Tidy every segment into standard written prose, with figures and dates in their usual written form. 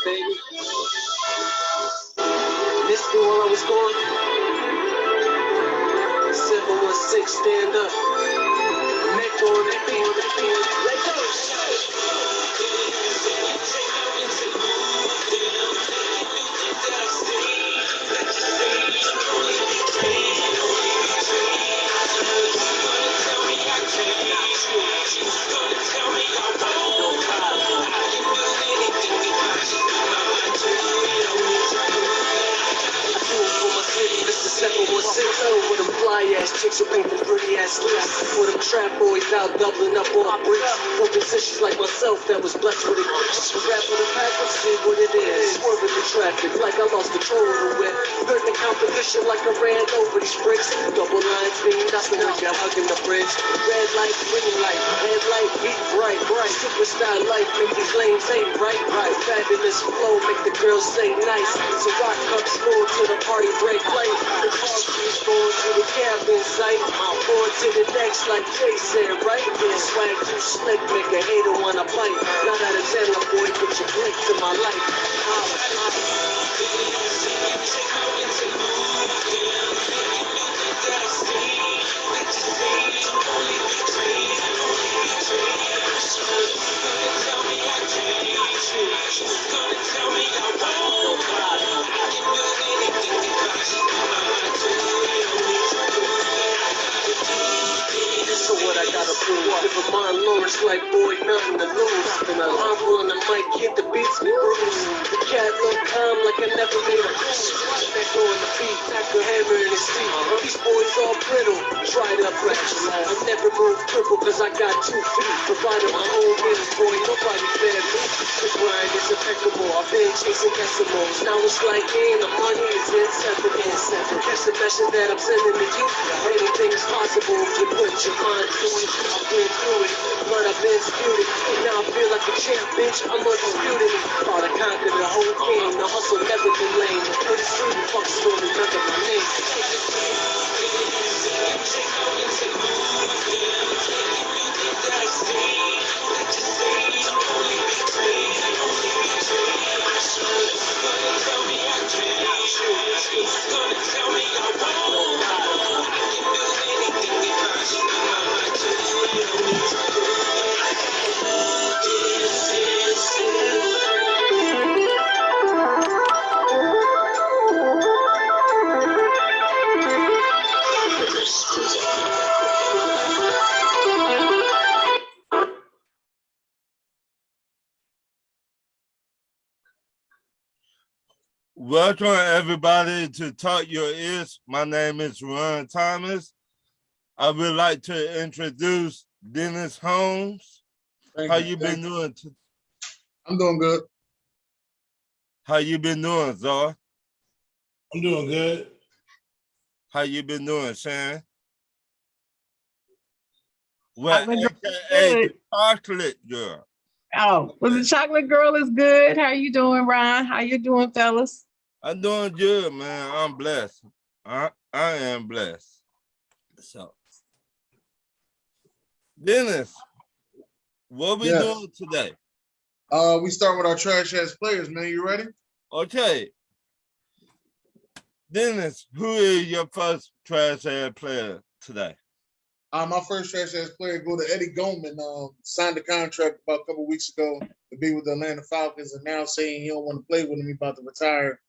baby. Missed me while I was gone. 716, stand up. Neck on that beat. Let go. With them fly ass chicks who paint them pretty ass lips. For them trap boys out doubling up on bricks. For musicians like myself that was blessed with it. Rap for the pack, let's see what it is. Swerving the traffic like I lost control of the whip. Heard the competition like I ran over these bricks. Double lines mean nothing when you're hugging the bridge. Red light, green light, red light, beat bright. Superstar life, make these lanes ain't right. Fabulous flow, make the girls say nice. So rock cups full to the party break late. The car keeps going to the cabin site. On to the next like Jay said, right? Yeah, swag too slick, make a hater wanna bite. 9 out of 10, my boy, put your blinks in my life. So what I gotta prove? Never mind Lawrence like boy, nothing to lose. And I'm on the mic, hit the beats me bruise. The cat look calm like I never made a move. Back on the beat, back the hammer in his feet. These boys all brittle, tried up fractures. I never move triple cause I got 2 feet. Provided my own wins, boy, nobody fed me. The grind is impeccable, I've been chasing decimals. Now it's like the money is inseparable. Catch the message that I'm sending to you. Anything's possible if you put your mind to it. I've been through it, but I've been spewed it. Now I feel like a champ, bitch, I'm undisputed. Thought I conquered the whole game, the hustle never been lame. Pretty soon, fuck's gonna remember my name. Welcome everybody to Talk Your Ears. My name is Ron Thomas. I would like to introduce Dennis Holmes. How you been doing? I'm doing good. How you been doing, Zar? I'm doing good. How you been doing, Shan? Well, AKA the Chocolate Girl. Oh, well, the Chocolate Girl is good. How you doing, Ron? How you doing, fellas? I'm doing good, man. I'm blessed. I am blessed. So, Dennis, what we doing today? We start with our trash ass players, man. You ready? Okay. Dennis, who is your first trash ass player today? My first trash ass player go to Eddie Goldman. Signed a contract about a couple weeks ago to be with the Atlanta Falcons, and now saying he don't want to play with him. He about to retire.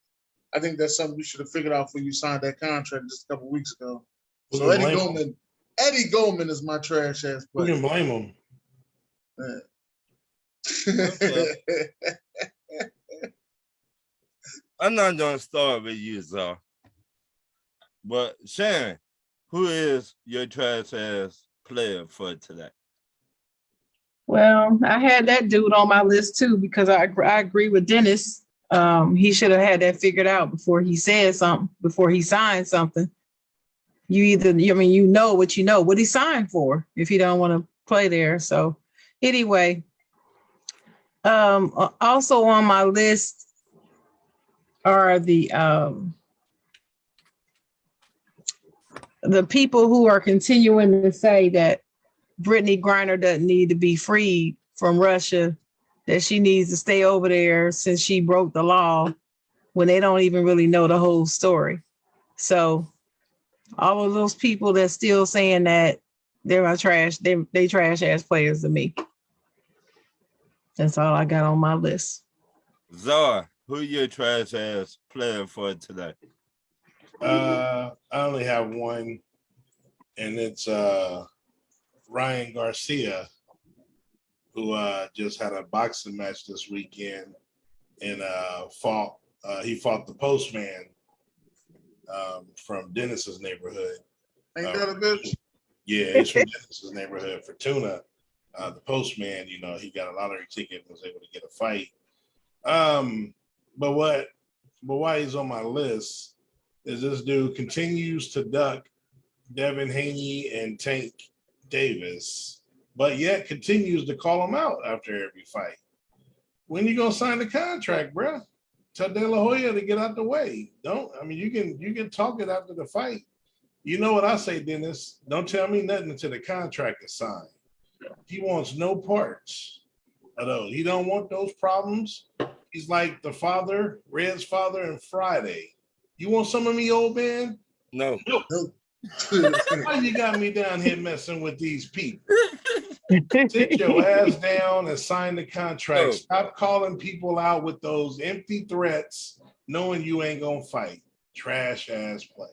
I think that's something we should have figured out before you signed that contract just a couple weeks ago. So Eddie Goldman is my trash ass player. Who can blame him? I'm not gonna start with you, Zar. But Sharon, who is your trash ass player for today? Well, I had that dude on my list too because I agree with Dennis. He should have had that figured out before he said something, before he signed something. You know what he signed for if he don't want to play there. So anyway, also on my list are the people who are continuing to say that Brittany Griner doesn't need to be freed from Russia that she needs to stay over there since she broke the law when they don't even really know the whole story. So all of those people that's still saying that they're my trash, they trash ass players to me. That's all I got on my list. Zara, who your trash ass player for today? I only have one, and it's Ryan Garcia, who just had a boxing match this weekend and he fought the postman from Dennis's neighborhood. Ain't that a bitch? Yeah, he's from Dennis's neighborhood, Fortuna. The postman, you know, he got a lottery ticket and was able to get a fight. But why he's on my list is this dude continues to duck Devin Haney and Tank Davis, but yet continues to call him out after every fight. When you gonna sign the contract, bro? Tell De La Hoya to get out the way. You can talk it after the fight. You know what I say, Dennis? Don't tell me nothing until the contract is signed. He wants no parts of those. He don't want those problems. He's like the father, Red's father, in Friday. You want some of me, old man? No. Why you got me down here messing with these people? Sit your ass down and sign the contract. No. Stop calling people out with those empty threats, knowing you ain't gonna fight. Trash ass player.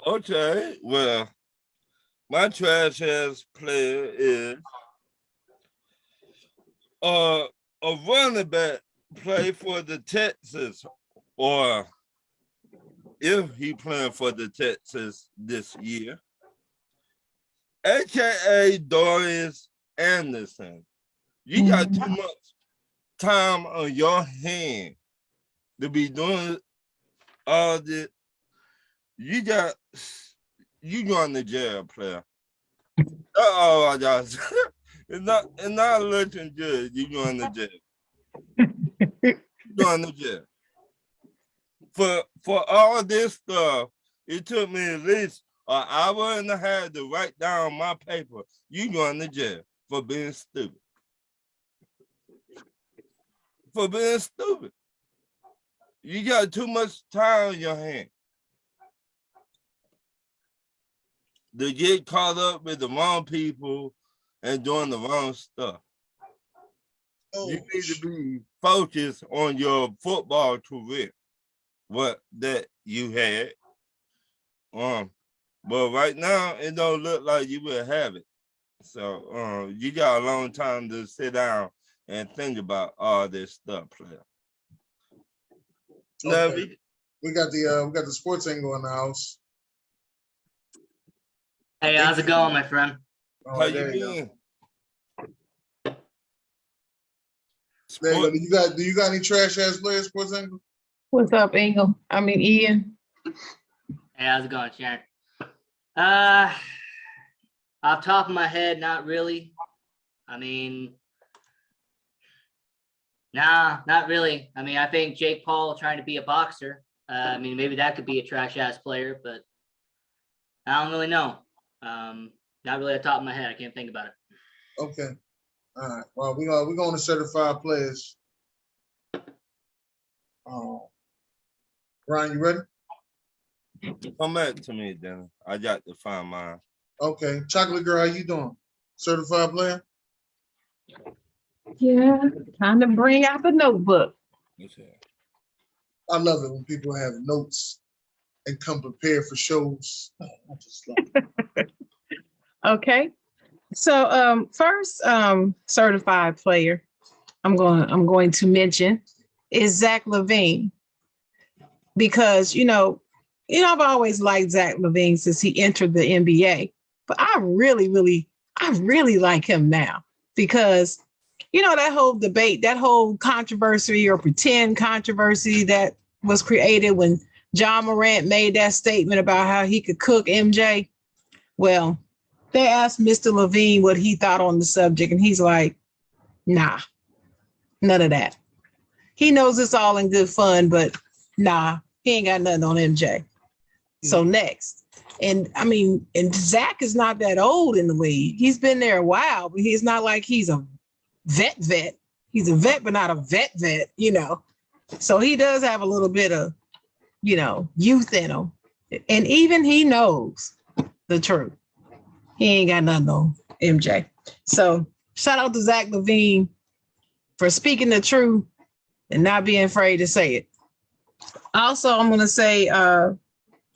Okay, well, my trash ass player is a running back play for the Texas, or if he playing for the Texas this year, aka Darius Anderson. You got too much time on your hand to be doing all this. You going to jail, player. That's all I got. It's not looking good. You going to jail. You going to jail. For all this stuff, it took me at least an hour and a half to write down my paper. You going to jail for being stupid. For being stupid. You got too much time on your hand to get caught up with the wrong people and doing the wrong stuff. You need to be focused on your football career, what that you had. But right now, it don't look like you will have it. So you got a long time to sit down and think about all this stuff, player. Okay. We got the sports angle in the house. Hey, how's it going, my friend? Oh, How you there you been? go. There you go. Do you got any trash ass players, sports angle? What's up, Ian? Hey, how's it going, Sharon? Off top of my head, not really. I mean, nah, not really. I mean, I think Jake Paul trying to be a boxer. I mean, maybe that could be a trash ass player, but I don't really know. Not really at the top of my head. I can't think about it. Okay. All right. Well, we're going to certified players. Ryan, you ready? Come back to me, then. I got to find mine. Okay. Chocolate Girl, how you doing? Certified player? Yeah, time to bring out the notebook. Okay. I love it when people have notes and come prepared for shows. I just love it. Okay. So first certified player I'm going to mention is Zach LaVine. Because I've always liked Zach LaVine since he entered the NBA. But I really like him now because that whole debate, that whole controversy or pretend controversy that was created when John Morant made that statement about how he could cook MJ. Well, they asked Mr. LaVine what he thought on the subject, and he's like, nah, none of that. He knows it's all in good fun, but nah, he ain't got nothing on MJ. So next. And Zach is not that old in the league. He's been there a while, but he's not like he's a vet. He's a vet, but not a vet, you know. So he does have a little bit of, you know, youth in him. And even he knows the truth. He ain't got nothing on MJ. So shout out to Zach LaVine for speaking the truth and not being afraid to say it. Also, I'm going to say, I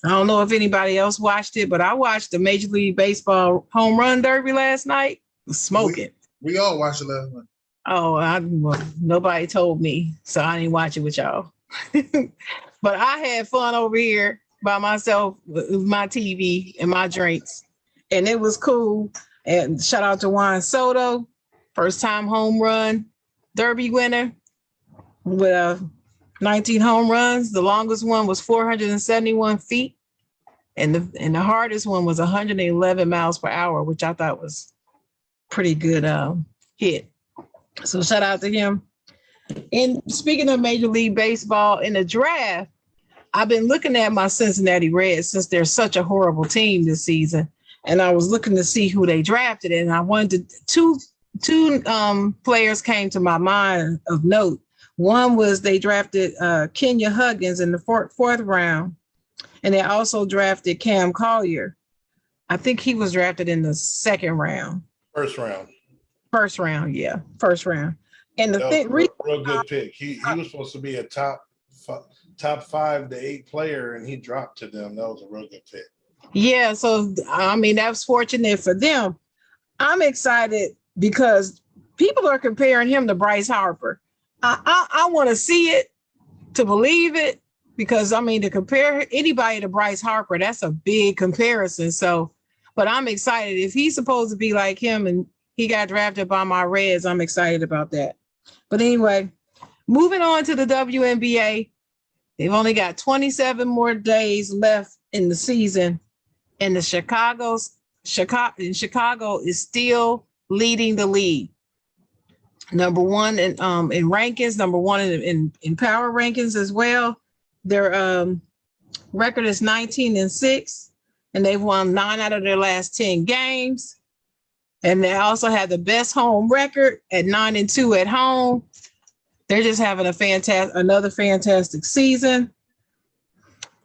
don't know if anybody else watched it, but I watched the Major League Baseball home run derby last night. Smoking. We all watched it last night. Oh, well, nobody told me, so I didn't watch it with y'all. But I had fun over here by myself with my TV and my drinks, and it was cool. And shout out to Juan Soto, first time home run derby winner with 19 home runs. The longest one was 471 feet, and the hardest one was 111 miles per hour, which I thought was pretty good hit. So shout out to him. And speaking of Major League Baseball, in the draft, I've been looking at my Cincinnati Reds since they're such a horrible team this season. And I was looking to see who they drafted. And I wanted to, two players came to my mind of note. One was they drafted Kenya Huggins in the fourth round. And they also drafted Cam Collier. I think he was drafted in the second round. First round. First round, yeah. First round. And the That thing, was a real good pick. He was supposed to be a top 5 to 8 player, and he dropped to them. That was a real good pick. yeah, so I mean, that was fortunate for them. I'm excited because people are comparing him to Bryce Harper. I want to see it to believe it, because I mean, to compare anybody to Bryce Harper, that's a big comparison. So, but I'm excited if he's supposed to be like him and he got drafted by my Reds. I'm excited about that. But anyway, moving on to the WNBA, they've only got 27 more days left in the season, and Chicago is still leading the league. Number one in rankings, number one in power rankings as well. Their record is 19-6, and they've won 9 out of their last 10 games. And they also have the best home record at 9-2 at home. They're just having another fantastic season.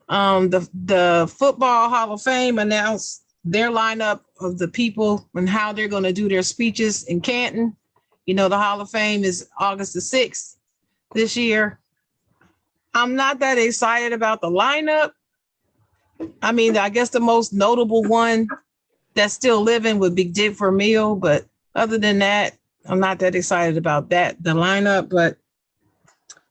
The Football Hall of Fame announced their lineup of the people and how they're going to do their speeches in Canton. You know, the Hall of Fame is August the 6th this year. I'm not that excited about the lineup. I mean, I guess the most notable one that's still living would be Dick Vermeil, but other than that, I'm not that excited about the lineup. But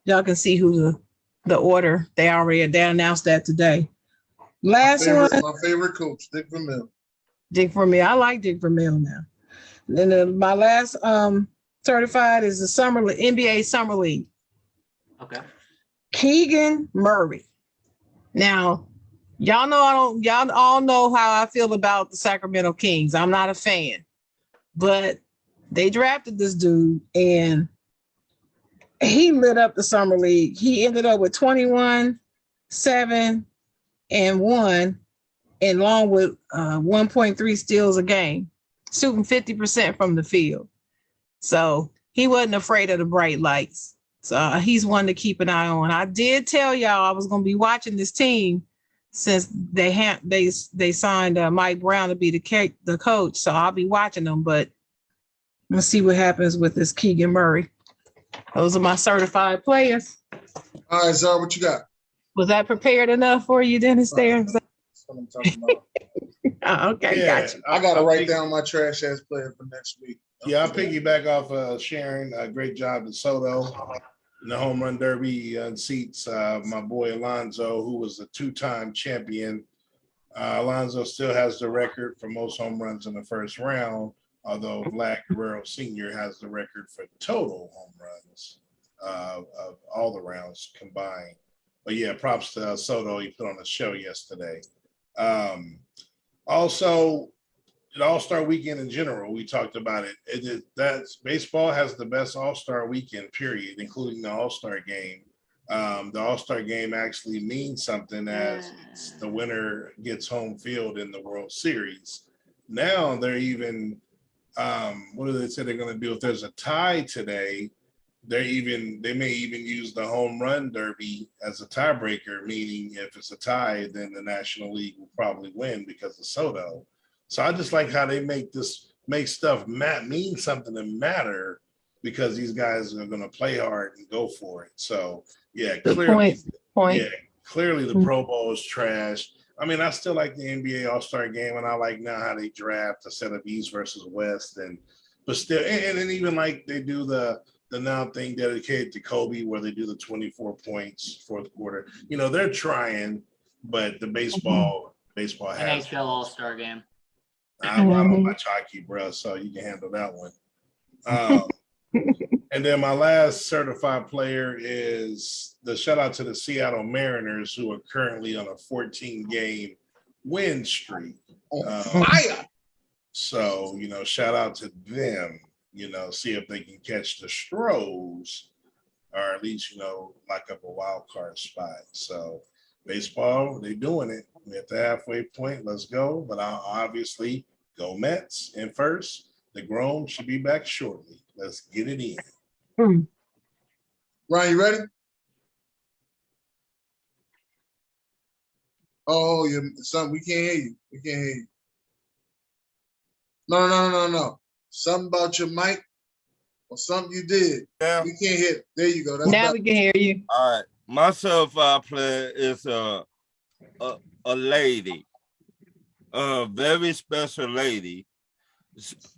y'all can see who the order they announced that today. My favorite coach, Dick Vermeil. Dick Vermeil, I like Dick Vermeil now. Then my last certified is the NBA Summer League. Okay. Keegan Murray. Now, y'all all know how I feel about the Sacramento Kings. I'm not a fan, but they drafted this dude and he lit up the summer league. He ended up with 21, 7, and 1, and along with 1.3 steals a game, shooting 50% from the field. So he wasn't afraid of the bright lights. So he's one to keep an eye on. I did tell y'all I was going to be watching this team since they signed Mike Brown to be the coach. So I'll be watching them, but let's see what happens with this Keegan Murray. Those are my certified players. All right, Zara, what you got? Was that prepared enough for you, Dennis? There. That's what I'm talking about. Okay, Yeah, gotcha. I got to write down my trash ass player for next week. Yeah, I'll piggyback off Sharon. Great job to Soto in the home run derby. He unseats my boy Alonso, who was a 2-time champion. Alonso still has the record for most home runs in the first round, although Vlad Guerrero Sr. has the record for total home runs of all the rounds combined. But yeah, props to Soto. He put on a show yesterday. Also, the All-Star Weekend in general, we talked about it. That's baseball has the best All-Star Weekend, period, including the All-Star Game. The All-Star Game actually means something as the winner gets home field in the World Series. Now they're even what do they say they're going to do if there's a tie today? They may even use the home run derby as a tiebreaker, meaning if it's a tie, then the National League will probably win because of Soto. So I just like how they make stuff mean something and matter because these guys are going to play hard and go for it. So yeah, clearly the Pro Bowl is trash. I mean, I still like the NBA All-Star game, and I like now how they draft instead of East versus West, but still, and even like they do the now thing dedicated to Kobe, where they do the 24 points fourth quarter. You know, they're trying, but the baseball has NHL All-Star game. I don't watch hockey, bro, so you can handle that one. And then my last certified player is the shout out to the Seattle Mariners, who are currently on a 14-game win streak. Fire. So, you know, shout out to them, you know, see if they can catch the Stros or at least, you know, lock up a wild card spot. So baseball, they doing it. We're at the halfway point. Let's go. But I'll obviously go Mets in first. The Grown should be back shortly. Let's get it in. Ryan, you ready? Oh, you son, we can't hear you. We can't hear you. No. Something about your mic or something you did. Yeah. We can't hear. There you go. That's Now better. we can hear you. All right. My certified player is a lady, a very special lady.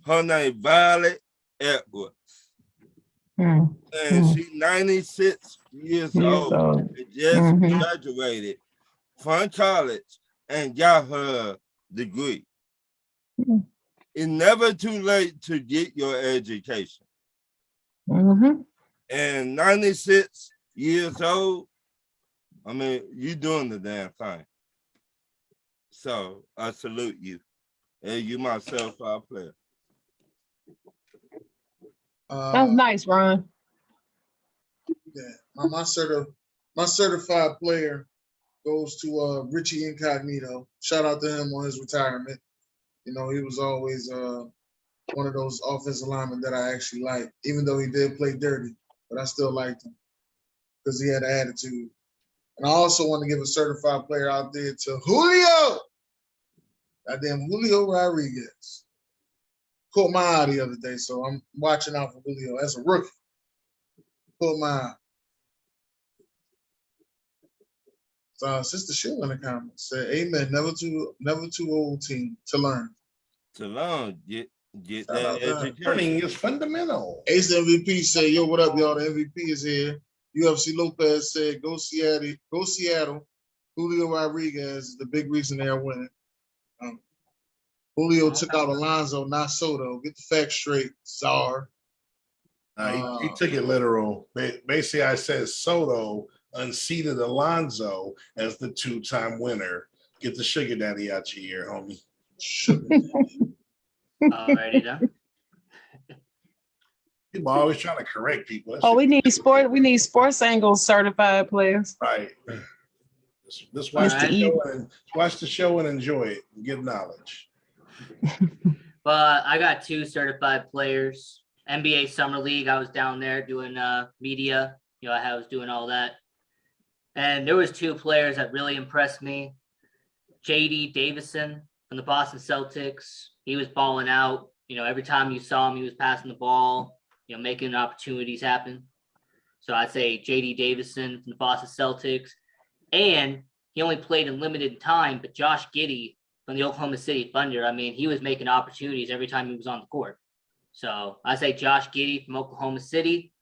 Her name Violet Edwards. And she's 96 years old. And just graduated from college and got her degree. It's never too late to get your education. And 96 years old, I mean, you're doing the damn thing. So I salute you. And you my certified player. That's nice, Ron. Yeah, my certified player goes to Richie Incognito. Shout out to him on his retirement. You know, he was always one of those offensive linemen that I actually liked, even though he did play dirty, but I still liked him because he had an attitude. And I also want to give a certified player out there to Julio. Goddamn Julio Rodriguez. Caught my eye the other day, so I'm watching out for Julio as a rookie. Caught my eye. So Sister Shoe in the comments said, "Amen. Never too old team to learn." To learn, get Shout that out to her. education. Learning is fundamental. Ace MVP said, "Yo, what up, y'all? The MVP is here." UFC Lopez said, "Go Seattle, go Seattle." Julio Rodriguez is the big reason they are winning. Julio took out Alonzo, not Soto. Get the facts straight, Czar. He took it literal. Basically, I said Soto unseated Alonzo as the two-time winner. Get the sugar daddy out your ear, homie. Alrighty then. People are always trying to correct people. That Oh, shit- we need sports angle certified players. Right. Just watch Alright. the show and enjoy it and get knowledge. But I got two certified players. NBA Summer League, I was down there doing media. You know, I was doing all that. And there was two players that really impressed me. JD Davison from the Boston Celtics. He was balling out. You know, every time you saw him, he was passing the ball, you know, making opportunities happen. So I'd say JD Davison from the Boston Celtics. And he only played in limited time, but Josh Giddey from the Oklahoma City Thunder, I mean, he was making opportunities every time he was on the court. So I say Josh Giddey from Oklahoma City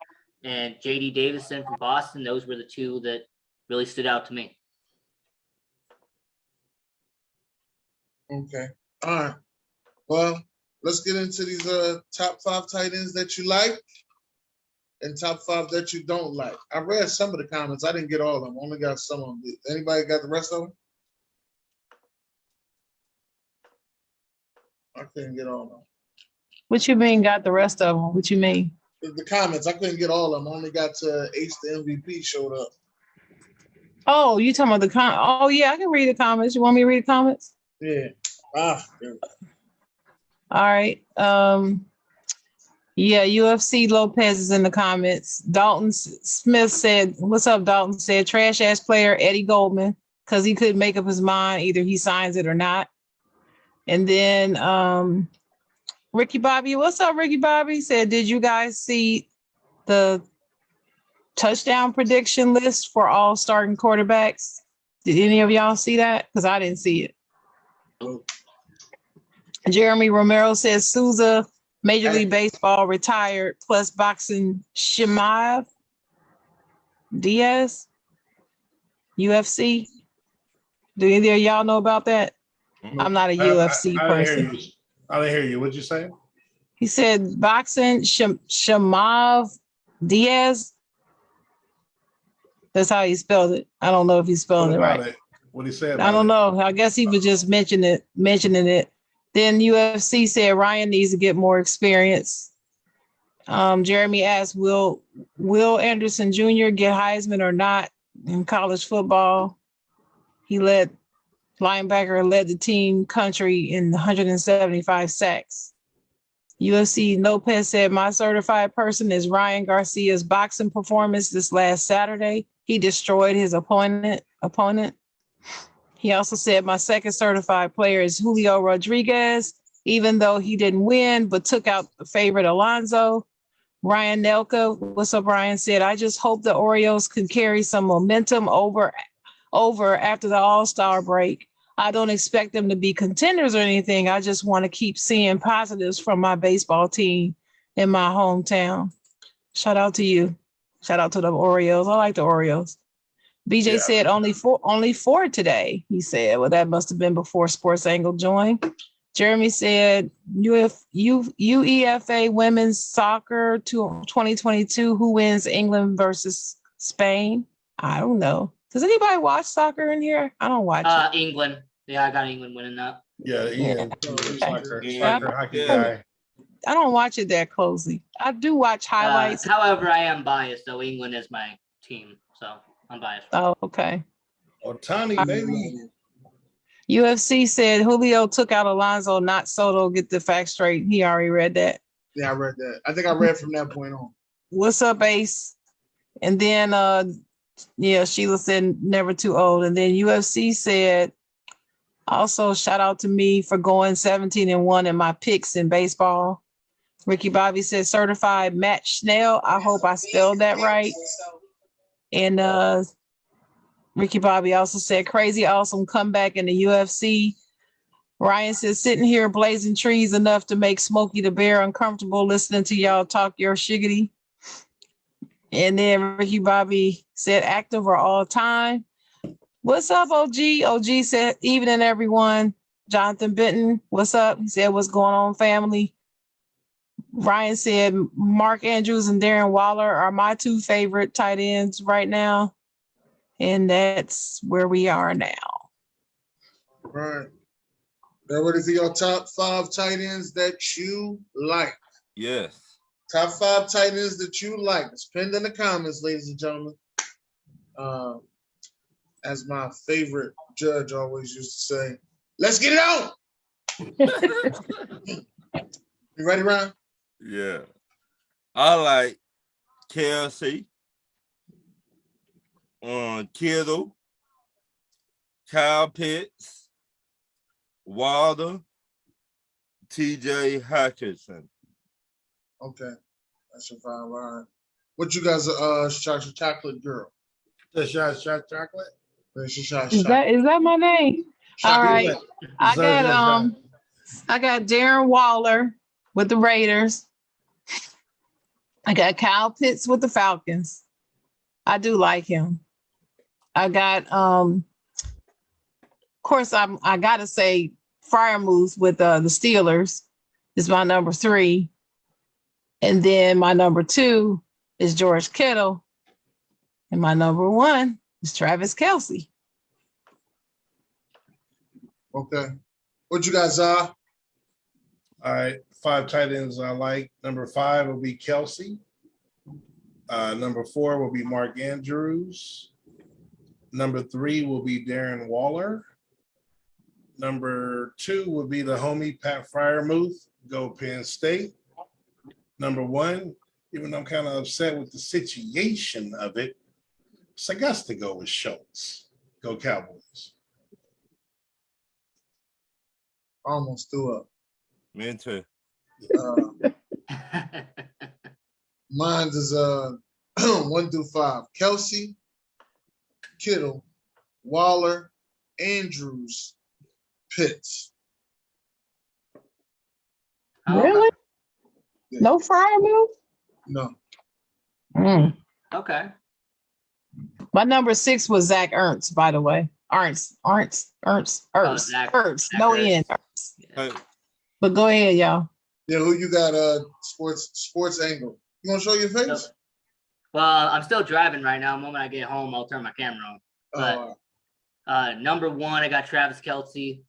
and JD Davison from Boston. Those were the two that really stood out to me. Okay. All right. Well, let's get into these top 5 tight ends that you like and top 5 that you don't like. I read some of the comments. I didn't get all of them. Only got some of them. Anybody got the rest of them? I couldn't get all of them. What you mean got the rest of them? What you mean? The comments, I couldn't get all of them. I only got to Ace the MVP showed up. Oh, you talking about the oh yeah, I can read the comments. You want me to read the comments? Yeah. There we go. All right. Yeah, UFC Lopez is in the comments. Smith said, "What's up?" Dalton said, "Trash ass player Eddie Goldman, because he couldn't make up his mind. Either he signs it or not." And then Ricky Bobby, what's up, Ricky Bobby? Said, "Did you guys see the touchdown prediction list for all starting quarterbacks? Did any of y'all see that? Because I didn't see it." Jeremy Romero says Souza, Major League Baseball, retired, plus boxing Shimaev, Diaz, UFC. Do either of y'all know about that? I'm not a UFC I didn't hear person. you. I didn't hear you. What'd you say? He said boxing Shimaev, Diaz. That's how he spelled it. I don't know if he's What spelling it about right. it? What he said? I don't know. I guess he was just mentioning it. Then UFC said Ryan needs to get more experience. Jeremy asked, will Anderson Jr. get Heisman or not in college football? He linebacker led the team country in 175 sacks. UFC Lopez said, "My certified person is Ryan Garcia's boxing performance this last Saturday. He destroyed his opponent. He also said, "My second certified player is Julio Rodriguez, even though he didn't win, but took out the favorite Alonzo." Ryan Nelka, what's up, Ryan, said, "I just hope the Orioles can carry some momentum over after the All-Star break. I don't expect them to be contenders or anything. I just want to keep seeing positives from my baseball team in my hometown." Shout out to you. Shout out to the Orioles. I like the Orioles. BJ said only four today. He said, well, that must have been before Sports Angle joined. Jeremy said UEFA women's soccer 2022. Who wins, England versus Spain? I don't know. Does anybody watch soccer in here? I don't watch it. England. Yeah, I got England winning that. Yeah, Ian, soccer hockey guy. I don't watch it that closely. I do watch highlights. However, I am biased, though. England is my team, so I'm biased. Oh, okay. Otani, baby. UFC said Julio took out Alonzo, not Soto. Get the facts straight. He already read that. Yeah, I read that. I think I read from that point on. What's up, Ace? And then Sheila said never too old. And then UFC said also shout out to me for going 17-1 in my picks in baseball. Ricky Bobby said certified Matt Schnell. I hope I spelled that right. And Ricky Bobby also said crazy awesome comeback in the UFC. Ryan says sitting here blazing trees enough to make Smokey the Bear uncomfortable listening to y'all talk your shiggity. And then Ricky Bobby said active or all time. What's up, OG? OG said evening everyone. Jonathan Benton, what's up? He said what's going on, family? Ryan said Mark Andrews and Darren Waller are my two favorite tight ends right now. And that's where we are now. Right. Now, what is your top 5 tight ends that you like? Yes. Top 5 tight ends that you like. It's pinned in the comments, ladies and gentlemen. As my favorite judge always used to say, let's get it on. You ready, Ryan? Yeah. I like Kelsey, Kittle, Kyle Pitts, Wilder, TJ Hutchinson. Okay. That's your 5, Ryan. What you guys chocolate girl? The shot chocolate. Is that my name? All right. I got Darren Waller with the Raiders. I got Kyle Pitts with the Falcons. I do like him. I got of course I gotta say Freiermuth with the Steelers is my number 3. And then my number 2 is George Kittle. And my number 1 is Travis Kelce. Okay. What you guys are? All right, 5 tight ends I like. Number 5 will be Kelsey. Number 4 will be Mark Andrews. Number 3 will be Darren Waller. Number 2 will be the homie Pat Freiermuth, go Penn State. Number one, even though I'm kind of upset with the situation of it, so I got to go with Schultz. Go Cowboys. Almost threw up. Me too. Mine is 1 through 5. Kelsey, Kittle, Waller, Andrews, Pitts. Really? Yeah. No Fryer move? No. Okay. My number 6 was Zach Ertz, by the way. Ertz. Zach No Ertz. N. Hey, But go ahead, y'all. Yeah, who you got? Sports angle. You gonna show your face? Well, I'm still driving right now. The moment I get home, I'll turn my camera on. But number 1, I got Travis Kelce.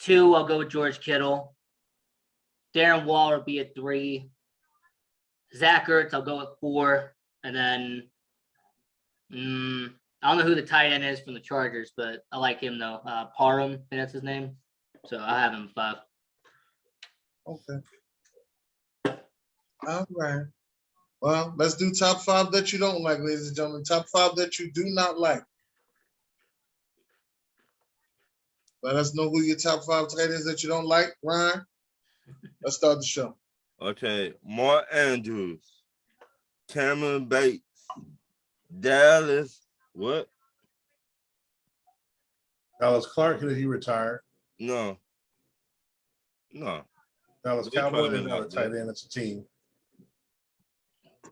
2, I'll go with George Kittle. Darren Waller will be at 3. Zach Ertz, I'll go with 4. And then I don't know who the tight end is from the Chargers, but I like him though. Parham, I think that's his name. So I have him 5. Okay. All right. Well, let's do top 5 that you don't like, ladies and gentlemen. Top 5 that you do not like. Let us know who your top 5 tight ends that you don't like, Ryan. Let's start the show. okay, Mark Andrews, Cameron Bates, Dallas. What? Dallas Clark, did he retire? No. Dallas They Cowboys probably is not a not tight there. end, it's a team.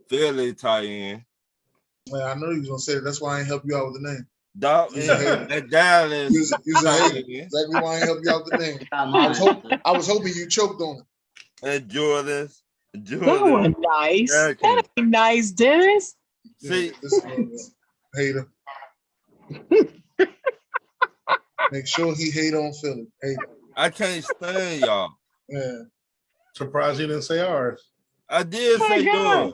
Philly tight end. Well, I know you was gonna say that. That's why I ain't help you out with the name. Dalton Yeah. and Dallas. You was a tight hater. end. Exactly why I ain't help you out with the name. Not I was, mine. I was hoping you choked on it. And Jordan. That was nice. American. That ain't nice, Dennis. See, Yeah, this hater. Make sure he hate on Philly. Hater. I can't stand y'all. Yeah. Surprised he didn't say ours. I did Oh my say God. yours.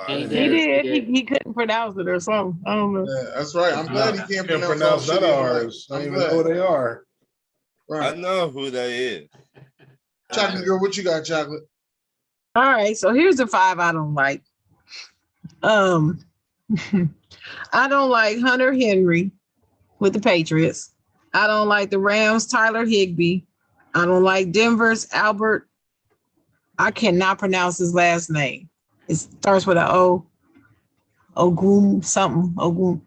He He did. did. He did. He couldn't pronounce it or something. I don't know. Yeah, that's right. I'm glad he can't Can't pronounce pronounce all none shit of he don't like. ours. I don't I'm even know who glad. they are. I Right. know who that is. Chocolate girl, what you got, Chocolate? All right. So here's the 5 I don't like. I don't like Hunter Henry with the Patriots. I don't like the Rams, Tyler Higbee. I don't like Denver's Albert. I cannot pronounce his last name. It starts with an O. Ogum something. Ogum.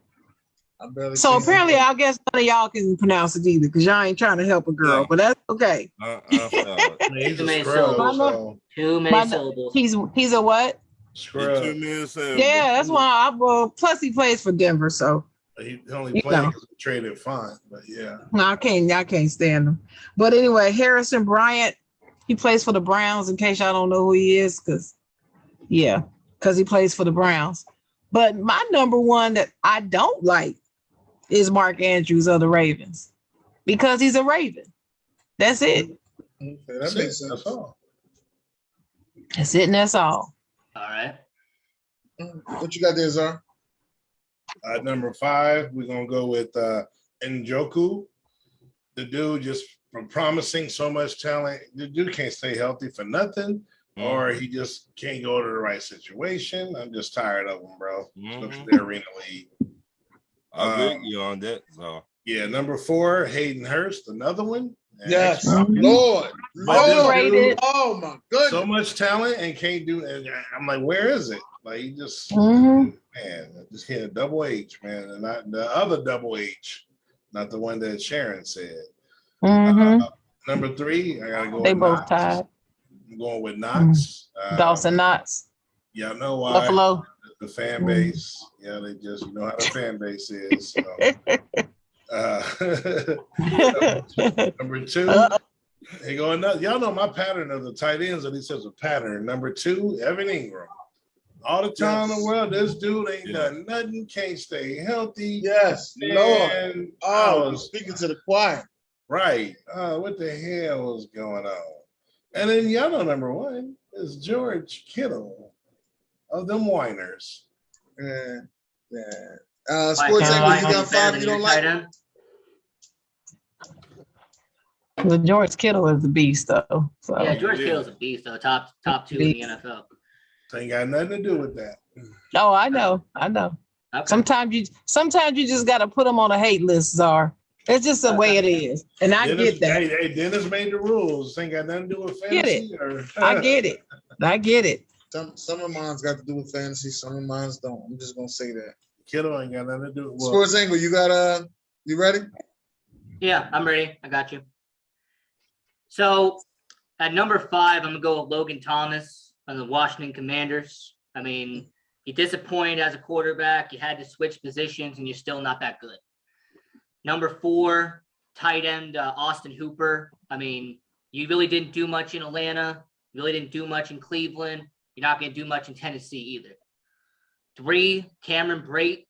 I barely So can. apparently, I guess none of y'all can pronounce it either, because y'all ain't trying to help a girl. No. But that's okay. I felt I mean, he's Too a many scrub, syllables. so Too My- many syllables. He's a what? scrub. 2 minutes in. Yeah, that's why plus he plays for Denver, so He only You playing know. because we traded fine, but yeah. no, I can't stand him. But anyway, Harrison Bryant, he plays for the Browns. In case y'all don't know who he is, because he plays for the Browns. But my number 1 that I don't like is Mark Andrews of the Ravens, because he's a Raven. That's it. Okay, that makes sense. That's all. That's it, and that's all. All right. What you got there, Zar? At number 5, we're gonna go with Njoku. The dude just from promising so much talent, the dude can't stay healthy for nothing, or he just can't go to the right situation. I'm just tired of him, bro. Look at the Arena League. I agree with you on that. So Yeah, number 4, Hayden Hurst, another one. And Yes, Mhm. Lord. Overrated. Oh my goodness. so much talent and can't do it. I'm like, where is it? Like, he just, Mhm. man, I just hit a double H, man, and not the other double H, not the one that Sharon said. Mhm. Number 3, I gotta go. They with both Knox. tied. I'm going with Knox. Dawson Knox, Y'all know why. Buffalo. The fan base. Yeah, they just, you know how the fan base is. So. Number 2, they go another. Y'all know my pattern of the tight ends, at least there's a pattern. Number 2, Evan Ingram. All the time in the world, this dude ain't done nothing, can't stay healthy. Yes, Lord. And Oh, you're speaking to the choir. right. What the hell was going on? And then y'all know number 1 is George Kittle of them whiners. Yeah. Why, Sports Ken angle, you White got is better 5 than you your don't tight like? end? The George Kittle is the beast, though. So Yeah, George Yeah. Kittle's a beast, though. Top two in the NFL. Ain't got nothing to do with that. oh, I know. Okay. Sometimes you just got to put them on a hate list, Czar. It's just the way it is, and I Dennis, get that. Hey, Dennis made the rules. Ain't got nothing to do with Get it. fantasy. Or I get it. I get it. Some of mine's got to do with fantasy. Some of mine's don't. I'm just gonna say that. Kittle ain't got nothing to do with Sports Angle, you got you ready? Yeah, I'm ready. I got you. So at number 5, I'm gonna go with Logan Thomas on the Washington Commanders. I mean, you disappointed as a quarterback. You had to switch positions, and you're still not that good. Number 4, tight end Austin Hooper. I mean, you really didn't do much in Atlanta. You really didn't do much in Cleveland. You're not going to do much in Tennessee either. 3, Cameron Brate.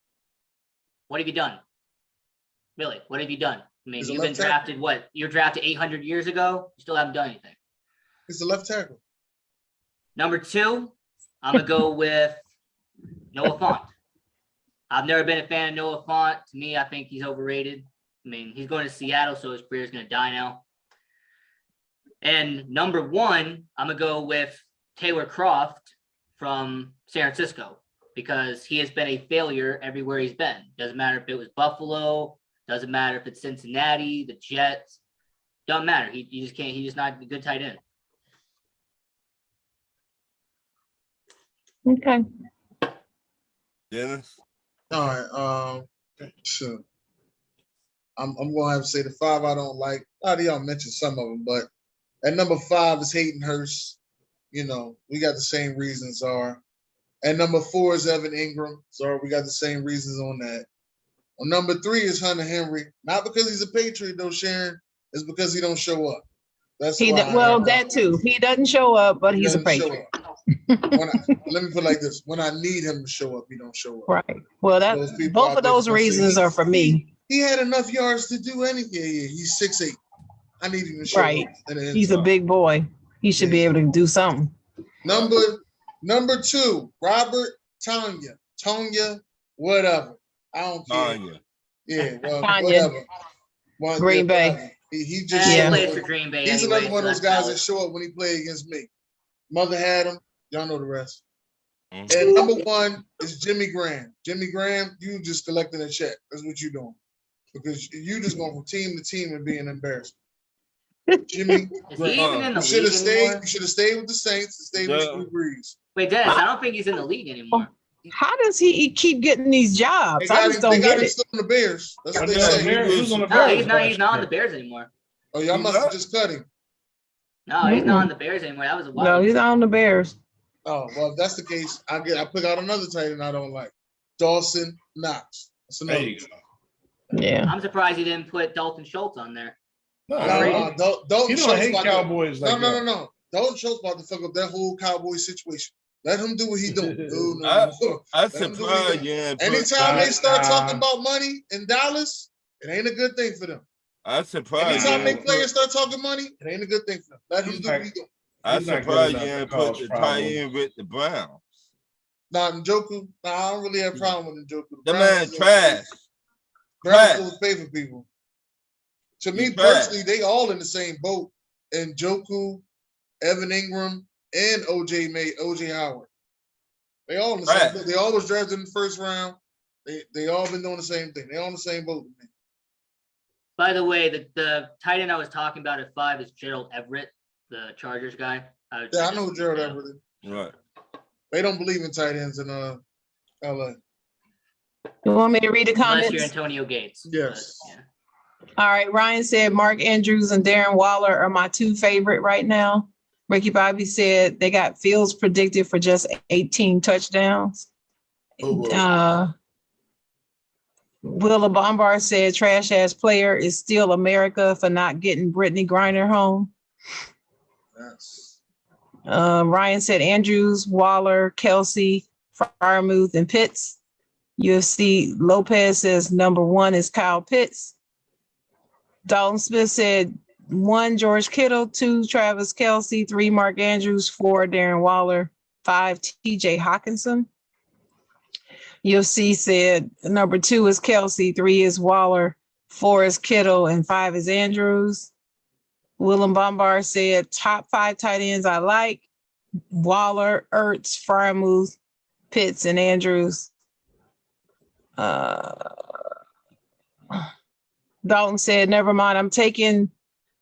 What have you done? Really, what have you done? I mean, He's a you've been left tackle. drafted, what? You were drafted 800 years ago. You still haven't done anything. He's the left tackle. Number 2, I'm going to go with Noah Fant. I've never been a fan of Noah Fant. To me, I think he's overrated. I mean, he's going to Seattle, so his career is going to die now. And number 1, I'm going to go with Taylor Croft from San Francisco because he has been a failure everywhere he's been. Doesn't matter if it was Buffalo, doesn't matter if it's Cincinnati, the Jets. Doesn't matter. He just can't. He's just not a good tight end. Okay. Dennis. All right. Sure. I'm gonna have to say the 5 I don't like. A lot of y'all mentioned some of them, but at number 5 is Hayden Hurst. You know, we got the same reasons. Are and number 4 is Evan Ingram. So we got the same reasons on that. On number 3 is Hunter Henry. Not because he's a Patriot though, Sharon. It's because he don't show up. That's why I Well, have that too. He doesn't show up, but He he's a doesn't show Patriot. up. Let me put it like this: when I need him to show up, he don't show up. Right. Well, Those people both out of there those gonna say reasons are for me. He had enough yards to do anything. Yeah, he's 6'8". I need him to show Right. up. in the end He's a zone. big boy. He should be able to do something. Number 2, Robert Tonya, whatever. I don't care. Tanya. Yeah, well, Tanya. whatever. Well, Green Bay. whatever. He just He Yeah. plays showed for up. Green Bay. He's anyway, another one so of those that's guys valid. that show up when he play against me. Mother had him. Y'all know the rest. Mhm. And number 1 is Jimmy Graham. Jimmy Graham, you just collecting a check. That's what you doing. Because you just going from team to team and being embarrassed. Jimmy Is Graham. he even in the You should have league stayed. anymore? You should have stayed with the Saints and stayed with Yeah. Drew Brees. Wait, Dennis, I don't think he's in the league anymore. How does he keep getting these jobs? They I got just him. don't They got get him it. still on the Bears. That's what they Yeah, say. He was on the No, Bears he's not. last He's not on year. the Bears anymore. Oh, y'all He's must have not? just cut him. No, he's not on the Bears anymore. That was a while. No, ago. he's not on the Bears. Oh well, if that's the case, I pick out another tight end I don't like. Dawson Knox. That's There another. you go. Yeah. I'm surprised he didn't put Dalton Schultz on there. No, Overrated. Dalton you Schultz don't hate about to- Cowboys like that. No. Dalton Schultz about to fuck up that whole Cowboy situation. Let him do what he doing. No. I'm Let him do what he surprised doing. you ain't put Anytime they start Nah. talking about money in Dallas, it ain't a good thing for them. I'm surprised Anytime you they ain't players put, start talking money, it ain't a good thing for them. Let him He's do not- what he doing. I'm He's not good surprised you enough to ain't cause put the tight problems. end with the Browns. Nah, Njoku. Nah, I don't really have a problem with Njoku. The man trash. Browns Trash. don't pay for people. To me He's trash. personally, they all in the same boat. And Njoku, Evan Ingram, and OJ Howard. They all in the same Trash. boat. They all was drafted in the first round. They all been doing the same thing. They all in the same boat with me. By the way, the tight end I was talking about at 5 is Gerald Everett, the Chargers guy. Yeah, I know who Gerald Everett is. Right. They don't believe in tight ends in LA. You want me to read the Unless you're comments? Antonio Gates. Yes. But, yeah. All right. Ryan said Mark Andrews and Darren Waller are my 2 favorite right now. Ricky Bobby said they got Fields predicted for just 18 touchdowns. Willa Bombard said trash ass player is still America for not getting Brittany Griner home. Yes. Ryan said Andrews, Waller, Kelsey, Fryermuth, and Pitts. UFC Lopez says number 1 is Kyle Pitts. Dalton Smith said 1 George Kittle, 2 Travis Kelsey, 3 Mark Andrews, 4 Darren Waller, 5 TJ Hawkinson. UFC said number 2 is Kelsey, 3 is Waller, 4 is Kittle, and 5 is Andrews. Willem Bombard said top 5 tight ends I like: Waller, Ertz, Fryermuth, Pitts, and Andrews. Dalton said, never mind, I'm taking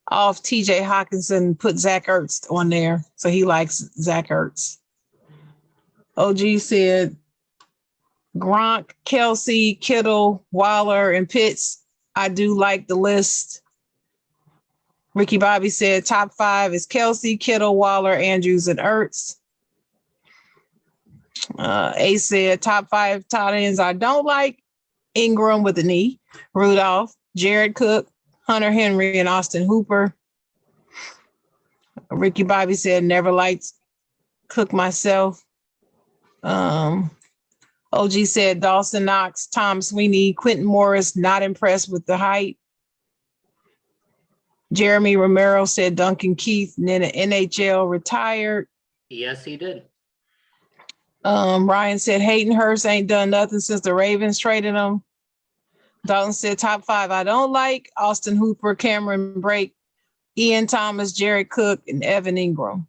off TJ Hawkinson, put Zach Ertz on there. So he likes Zach Ertz. OG said Gronk, Kelsey, Kittle, Waller, and Pitts. I do like the list. Ricky Bobby said top 5 is Kelsey, Kittle, Waller, Andrews, and Ertz. Ace said top 5 tight ends I don't like: Ingram with a knee, Rudolph, Jared Cook, Hunter Henry, and Austin Hooper. Ricky Bobby said never liked Cook myself. OG said Dawson Knox, Tom Sweeney, Quentin Morris, not impressed with the height. Jeremy Romero said Duncan Keith, NHL retired. Yes, he did. Ryan said Hayden Hurst ain't done nothing since the Ravens traded him. Dalton said top 5 I don't like: Austin Hooper, Cameron Brake, Ian Thomas, Jared Cook, and Evan Ingram.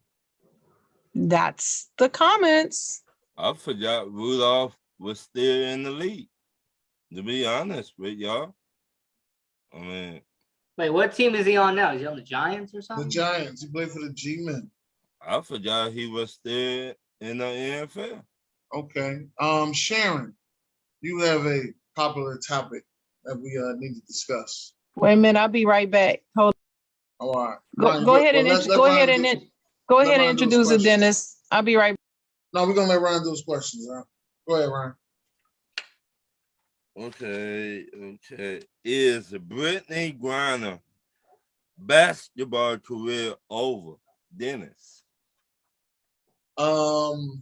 That's the comments. I forgot Rudolph was still in the league. To be honest with y'all, I mean, Wait, what team is he on now? Is he on the Giants or The something? Giants. He played for the G-Men. I forgot he was still in the NFL. Okay. Sharon, you have a popular topic that we need to discuss. Wait a minute, I'll be right back. Hold. All right. Go Ryan, ahead and let's let go Ryan ahead do- and let introduce Ryan do his it, questions. Dennis. I'll be right. No, we're gonna let Ryan do his questions. Huh? Go ahead, Ryan. Okay. Is Brittany Griner basketball career over? Dennis. I'm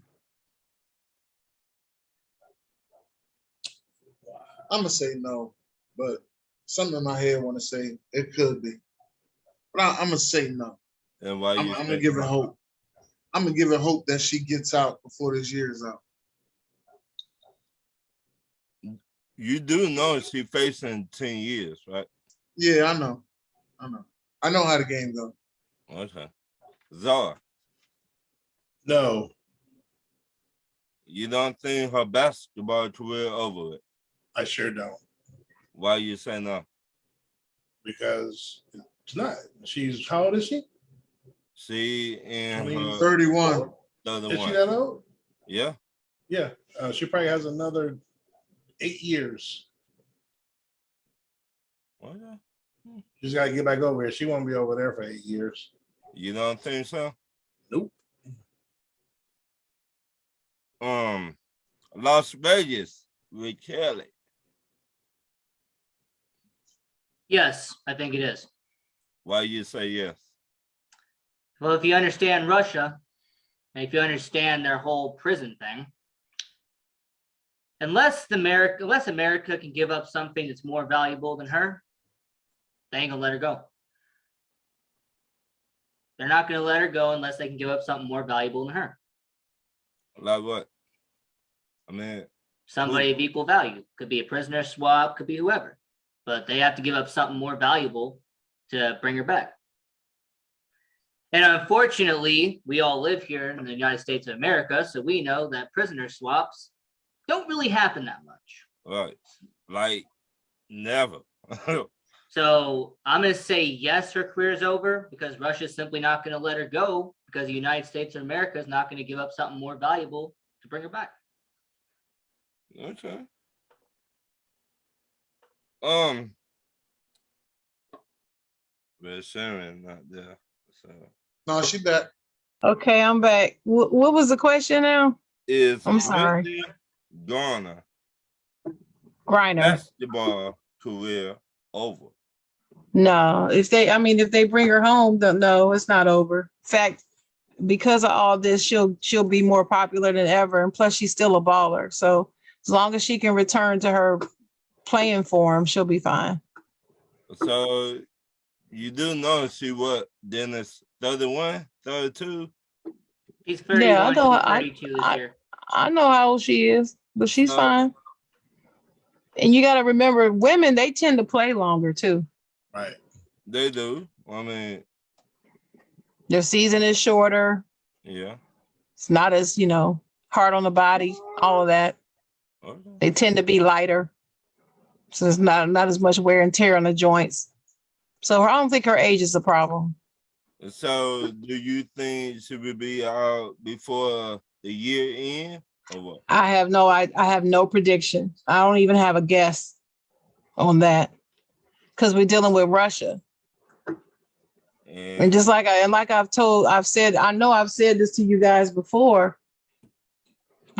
gonna say no, but something in my head want to say it could be, but I'm gonna say no. And why I'm you gonna say give it no? hope. I'm gonna give it hope that she gets out before this year is out. You do know she facing 10 years, right? Yeah, I know. I know how the game goes. Okay. Zara, No, you don't think her basketball career over with? I sure don't, Why you say no? because it's not. She's, how old is she? She in her 31. 31. Is she that old? Yeah. Yeah. She probably has another 8 years. Okay. She's got to get back over here. She won't be over there for 8 years. You don't think so? Nope. Las Vegas with Kelly. Yes, I think it is. Why you say yes? Well, if you understand Russia, and if you understand their whole prison thing, unless America can give up something that's more valuable than her, they ain't gonna let her go. They're not gonna let her go unless they can give up something more valuable than her. Like what? I mean, Somebody of equal value. Could be a prisoner swap, could be whoever. But they have to give up something more valuable to bring her back. And unfortunately, we all live here in the United States of America, so we know that prisoner swaps don't really happen that much. right. Like, never. So I'm going to say yes, her career is over because Russia's simply not going to let her go because the United States of America is not going to give up something more valuable to bring her back. Okay. But Sharon not there. So No, she back. Okay, I'm back. What was the question now? is I'm sorry. Brittany Griner Griner. basketball career over? No, if they bring her home, no, it's not over. In fact, because of all this, she'll be more popular than ever. And plus she's still a baller. So as long as she can return to her playing form, she'll be fine. So you do know she what, Dennis, 31, 32? He's 31, Yeah, I know. she's 32 this year. I know how old she is, but she's No. fine. And you got to remember, women, they tend to play longer too. Right. They do. I mean, Their season is shorter. Yeah. It's not as, hard on the body, all of that. Okay. They tend to be lighter. So it's not as much wear and tear on the joints. So I don't think her age is a problem. So do you think she will be out before the year end or what? I have no prediction. I don't even have a guess on that. Because we're dealing with Russia. And just like I've said this to you guys before.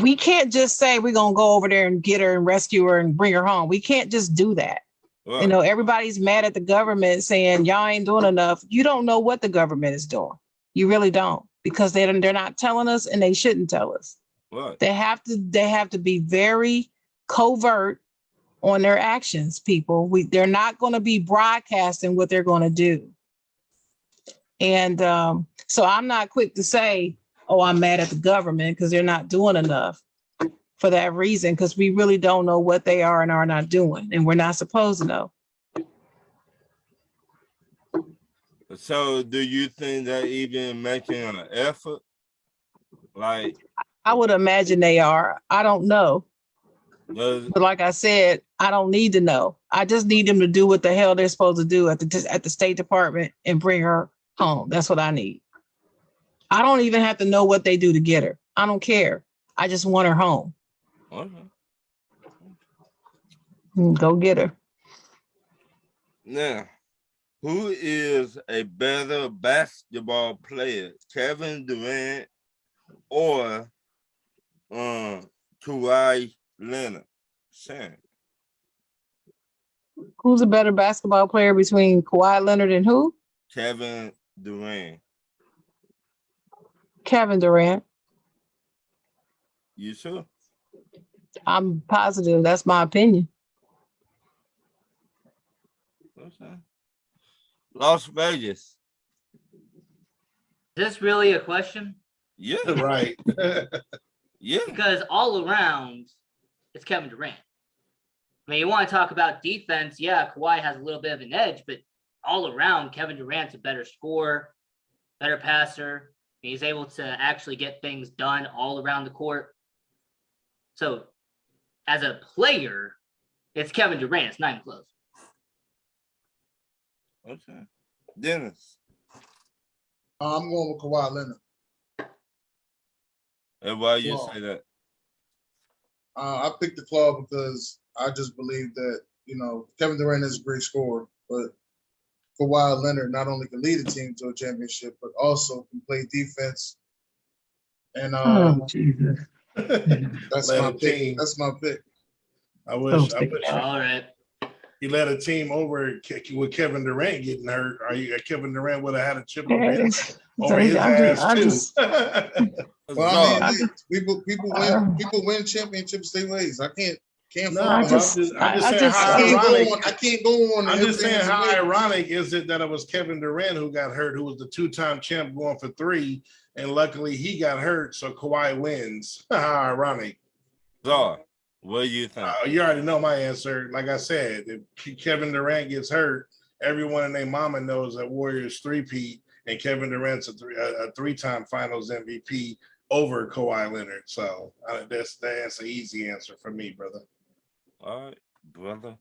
We can't just say we're gonna go over there and get her and rescue her and bring her home. We can't just do that. Right. Everybody's mad at the government saying y'all ain't doing enough. You don't know what the government is doing. You really don't, because they're not telling us, and they shouldn't tell us. Right. They have to be very covert on their actions, people. They're not going to be broadcasting what they're going to do. And so I'm not quick to say, oh, I'm mad at the government because they're not doing enough for that reason, because we really don't know what they are and are not doing, and we're not supposed to know. So do you think they're even making an effort? Like, I would imagine they are. I don't know. But like I said, I don't need to know. I just need them to do what the hell they're supposed to do at the State Department and bring her home. That's what I need. I don't even have to know what they do to get her. I don't care. I just want her home. okay. Go get her. Now, who is a better basketball player, Kevin Durant or Kawhi Leonard? Sam. Who's a better basketball player between Kawhi Leonard and who? Kevin Durant. Kevin Durant. You sure? I'm positive. That's my opinion. Okay. Las Vegas. Is this really a question? Yeah. Right. Yeah. Because all around, it's Kevin Durant. I mean, you want to talk about defense, yeah, Kawhi has a little bit of an edge, but all around, Kevin Durant's a better scorer, better passer. He's able to actually get things done all around the court. So, as a player, it's Kevin Durant. It's not even close. Okay. Dennis. I'm going with Kawhi Leonard. And why you Wow. say that? I picked the Claw because I just believe that, Kevin Durant is a great scorer, but Kawhi Leonard not only can lead a team to a championship, but also can play defense. And Jesus. that's Led my a pick. team. That's my pick. I wish All right. you led a team over with Kevin Durant getting hurt. Kevin Durant would have had a chip over his ass too. Well, I Czar. mean, people win championships their ways. I can't No, fault I I'm them. just- just I saying just- how I ironic. can't go on. I'm just saying how everything. ironic is it that it was Kevin Durant who got hurt, who was the two-time champ going for 3, and luckily he got hurt, so Kawhi wins. How ironic. Czar. What do you think? You already know my answer. Like I said, if Kevin Durant gets hurt, everyone and their mama knows that Warriors 3-peat, and Kevin Durant's a 3-time Finals MVP over Kawhi Leonard. So that's an easy answer for me, brother. All right, brother.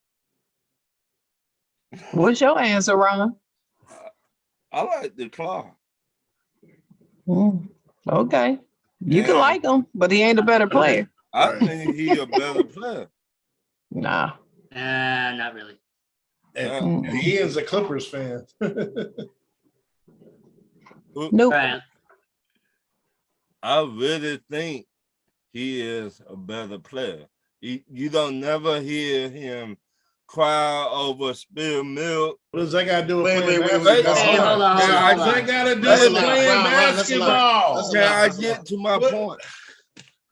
What's your answer, Ron? I like the Claw. Okay. You can Yeah. like him, but he ain't a better player. I Right. think he a better player. Nah. Not really. And Ian's a Clippers fan. Nope. All right. I really think he is a better player. You don't never hear him cry over spilled milk. What does that got to do with Wait, playing wait, wait, basketball? wait. That's Hey, a lie. hold on. Yeah, I What's that got to do That's a with lie. playing Ron, that's a lie. basketball? That's a Can lie. I get to my What? point?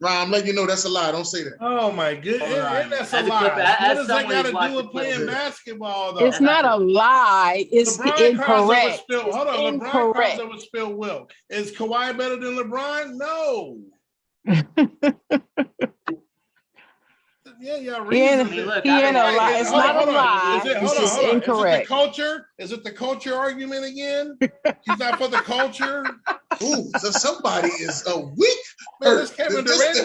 Ron, I'm letting you know that's a lie. Don't say that. Oh my goodness. Hold on. And that's a As a lie. Clipper- What as does that someone got to who's watched do with the playing Clippers- basketball, though? It's not a lie. It's LeBron cries incorrect. over spilled. Hold on. It's LeBron cries incorrect. over spilled milk. Is Kawhi better than LeBron? No. Yeah, yeah. He ain't, I mean, look, he ain't a I- lie. Hold It's on, not a hold on. lie. Is it- It's just Is it incorrect. the culture? Is it the culture argument again? He's not for the culture. Ooh, so somebody is a weak. Man, this Kevin Durant,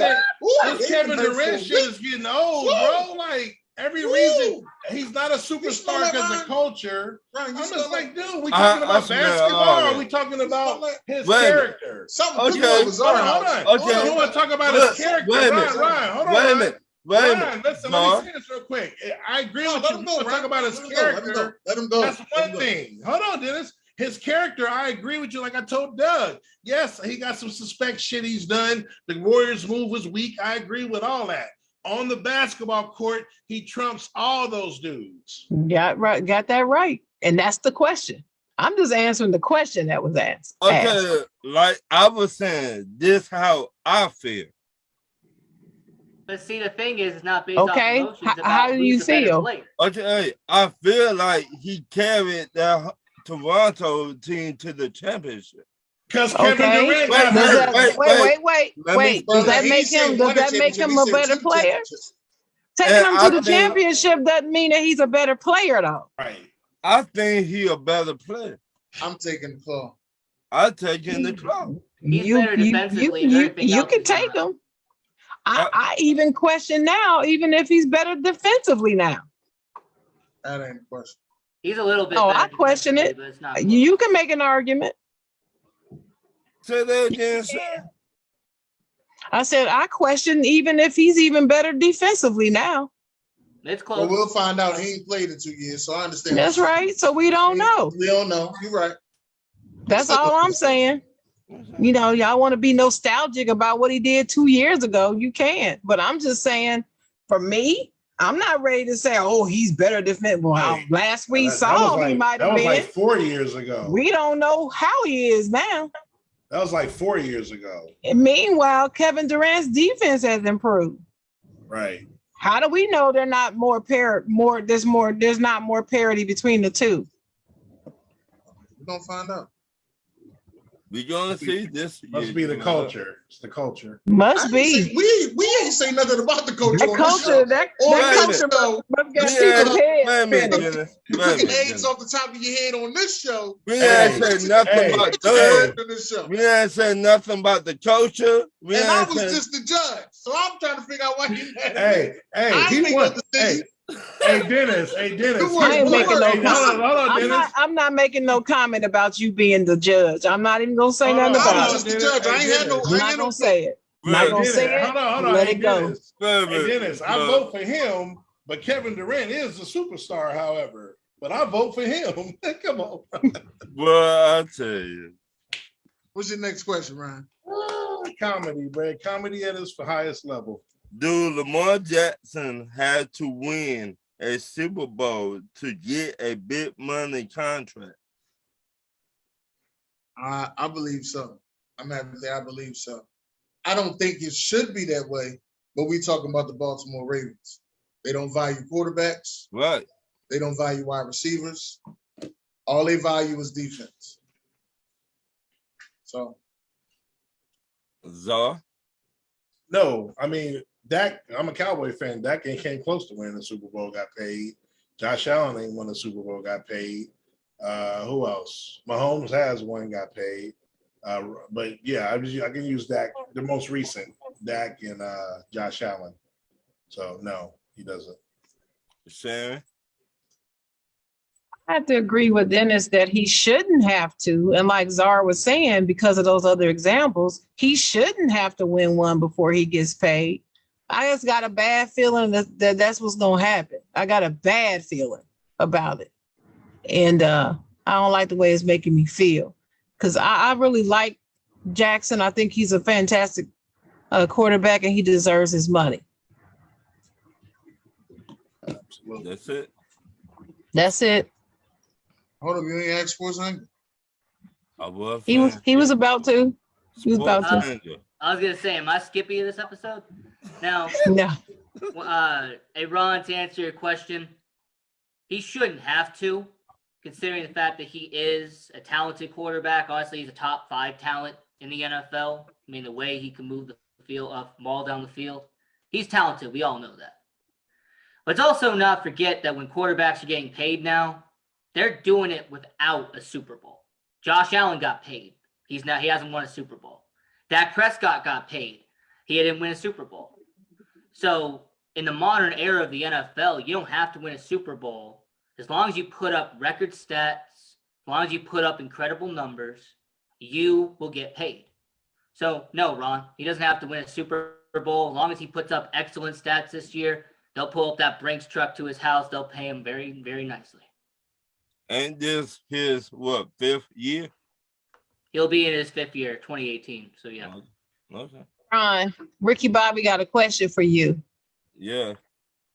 Ooh, this he Kevin hurt Durant so shit weak. is getting old, Woo! bro. Like every Woo! reason he's not a smell superstar that, because Ryan? of culture. Ryan, you I'm smell just like, dude, we I talking about smell basketball all or are that. we talking You about smell that? his Wait a minute. character? Something Okay. cooking over Czar Hold house. on. Okay. You want to talk about Look, his character? wait a minute. Ryan, hold on, Wait a Ryan. minute. Wait a Ryan, minute. listen, Czar. let me say this real quick. I agree No, with let you. him We go, talk Ryan. about his Let him go. Let him go. character. Let him go. That's Let him one go. thing. Hold on, Dennis. His character, I agree with you. Like I told Doug, yes, he got some suspect shit he's done. The Warriors' move was weak. I agree with all that. On the basketball court, he trumps all those dudes. Got that right. And that's the question. I'm just answering the question that was asked. Okay, like I was saying, this how I feel. But see, the thing is, it's not based Okay, off emotions. how About do who's you the better feel? player. Okay, I feel like he carried that Toronto team to the championship. Because Kevin Okay. Durant Wait, got Does hurt. that, wait. Let me wait. Brother, Does that he make said him? Does won a that make championship. him He a said better two player? championships. Taking And him I to the think- championship doesn't mean that he's a better player, though. Right. I think he a better player. I'm taking the claw. I take in the club. He's better defensively and everything you else can is gonna take happen. him. I even question now, even if he's better defensively now. That ain't a question. He's a little bit. Oh, better I question defensively, it. But it's not close. You can make an argument. Say that again, sir. I said I question even if he's even better defensively now. It's Well, close. we'll find out. He ain't played in 2 years, so I understand. That's right. So we don't know. We don't know. You're right. That's all I'm saying. You know, y'all want to be nostalgic about what he did 2 years ago. You can't. But I'm just saying, for me, I'm not ready to say, oh, he's better defense. Well, Hey, last we That saw, was he might that have was been. like 4 years ago. We don't know how he is now. That was like 4 years ago. And meanwhile, Kevin Durant's defense has improved. Right. How do we know they're not there's not more parity between the two? We're gonna find out. We gonna see this. Must be the culture. It's the culture. Must I ain't be. say- we ain't say nothing about the culture. That on this culture, show. that On that this culture show, must get Yeah, people's wait a heads minute, spinning. Dennis. you Wait a picking minute, names Dennis. off the top of your head on this show. We Hey, ain't said nothing hey, about It's Doug. on this show. We ain't said nothing about the culture. We And I ain't was said just the judge, so I'm trying to figure out why he mad at me. Hey, I he ain't make won. no decision. Hey, Dennis. Hey, Dennis. Good he work, I ain't good won. making work. no Hey, comment. hold on, Dennis. I'm not making no comment about you being the judge. I'm not even gonna say Hold nothing on, I about was it. just the judge. I ain't had no. Dennis. I I'm ain't not had no gonna say it. Not Well, gonna Dennis, say it. hold on. Let Hey, it go. Dennis. wait, Hey, Dennis, I vote for him, but Kevin Durant is the superstar, however. But I vote for him. Come on. Well, I tell you. What's your next question, Ryan? Comedy, man. Comedy at its highest level. Do Lamar Jackson had to win a Super Bowl to get a big money contract? I believe so. I'm happy to say I believe so. I don't think it should be that way, but we talking about the Baltimore Ravens. They don't value quarterbacks. Right. They don't value wide receivers. All they value is defense. So Czar. No, I mean, Dak, I'm a Cowboy fan. Dak ain't came close to winning the Super Bowl, got paid. Josh Allen ain't won the Super Bowl, got paid. Who else? Mahomes has one, got paid. But yeah, I can use Dak, the most recent, Dak and Josh Allen. So no, he doesn't. Sharon. I have to agree with Dennis that he shouldn't have to. And like Czar was saying, because of those other examples, he shouldn't have to win one before he gets paid. I just got a bad feeling that that's what's going to happen. I got a bad feeling about it. And I don't like the way it's making me feel because I really like Jackson. I think he's a fantastic quarterback and he deserves his money. Absolutely. That's it. That's it. hold up, you ain't asked Sports Hungry. I was. He was about to. He was about to. Sports I was gonna say, am I Skippy of this episode? Now, No. hey Ron, to answer your question, he shouldn't have to, considering the fact that he is a talented quarterback. Honestly, he's a top 5 talent in the NFL. I mean, the way he can move the field, ball down the field, he's talented. We all know that. Let's also not forget that when quarterbacks are getting paid now, they're doing it without a Super Bowl. Josh Allen got paid. He hasn't won a Super Bowl. Dak Prescott got paid. He didn't win a Super Bowl. So in the modern era of the NFL, you don't have to win a Super Bowl. As long as you put up record stats, as long as you put up incredible numbers, you will get paid. So no, Ron, he doesn't have to win a Super Bowl. As long as he puts up excellent stats this year, they'll pull up that Brinks truck to his house. They'll pay him very, very nicely. Ain't this his what 5th year? He'll be in his 5th year, 2018. So yeah. Okay. Ron, Ricky Bobby got a question for you. Yeah.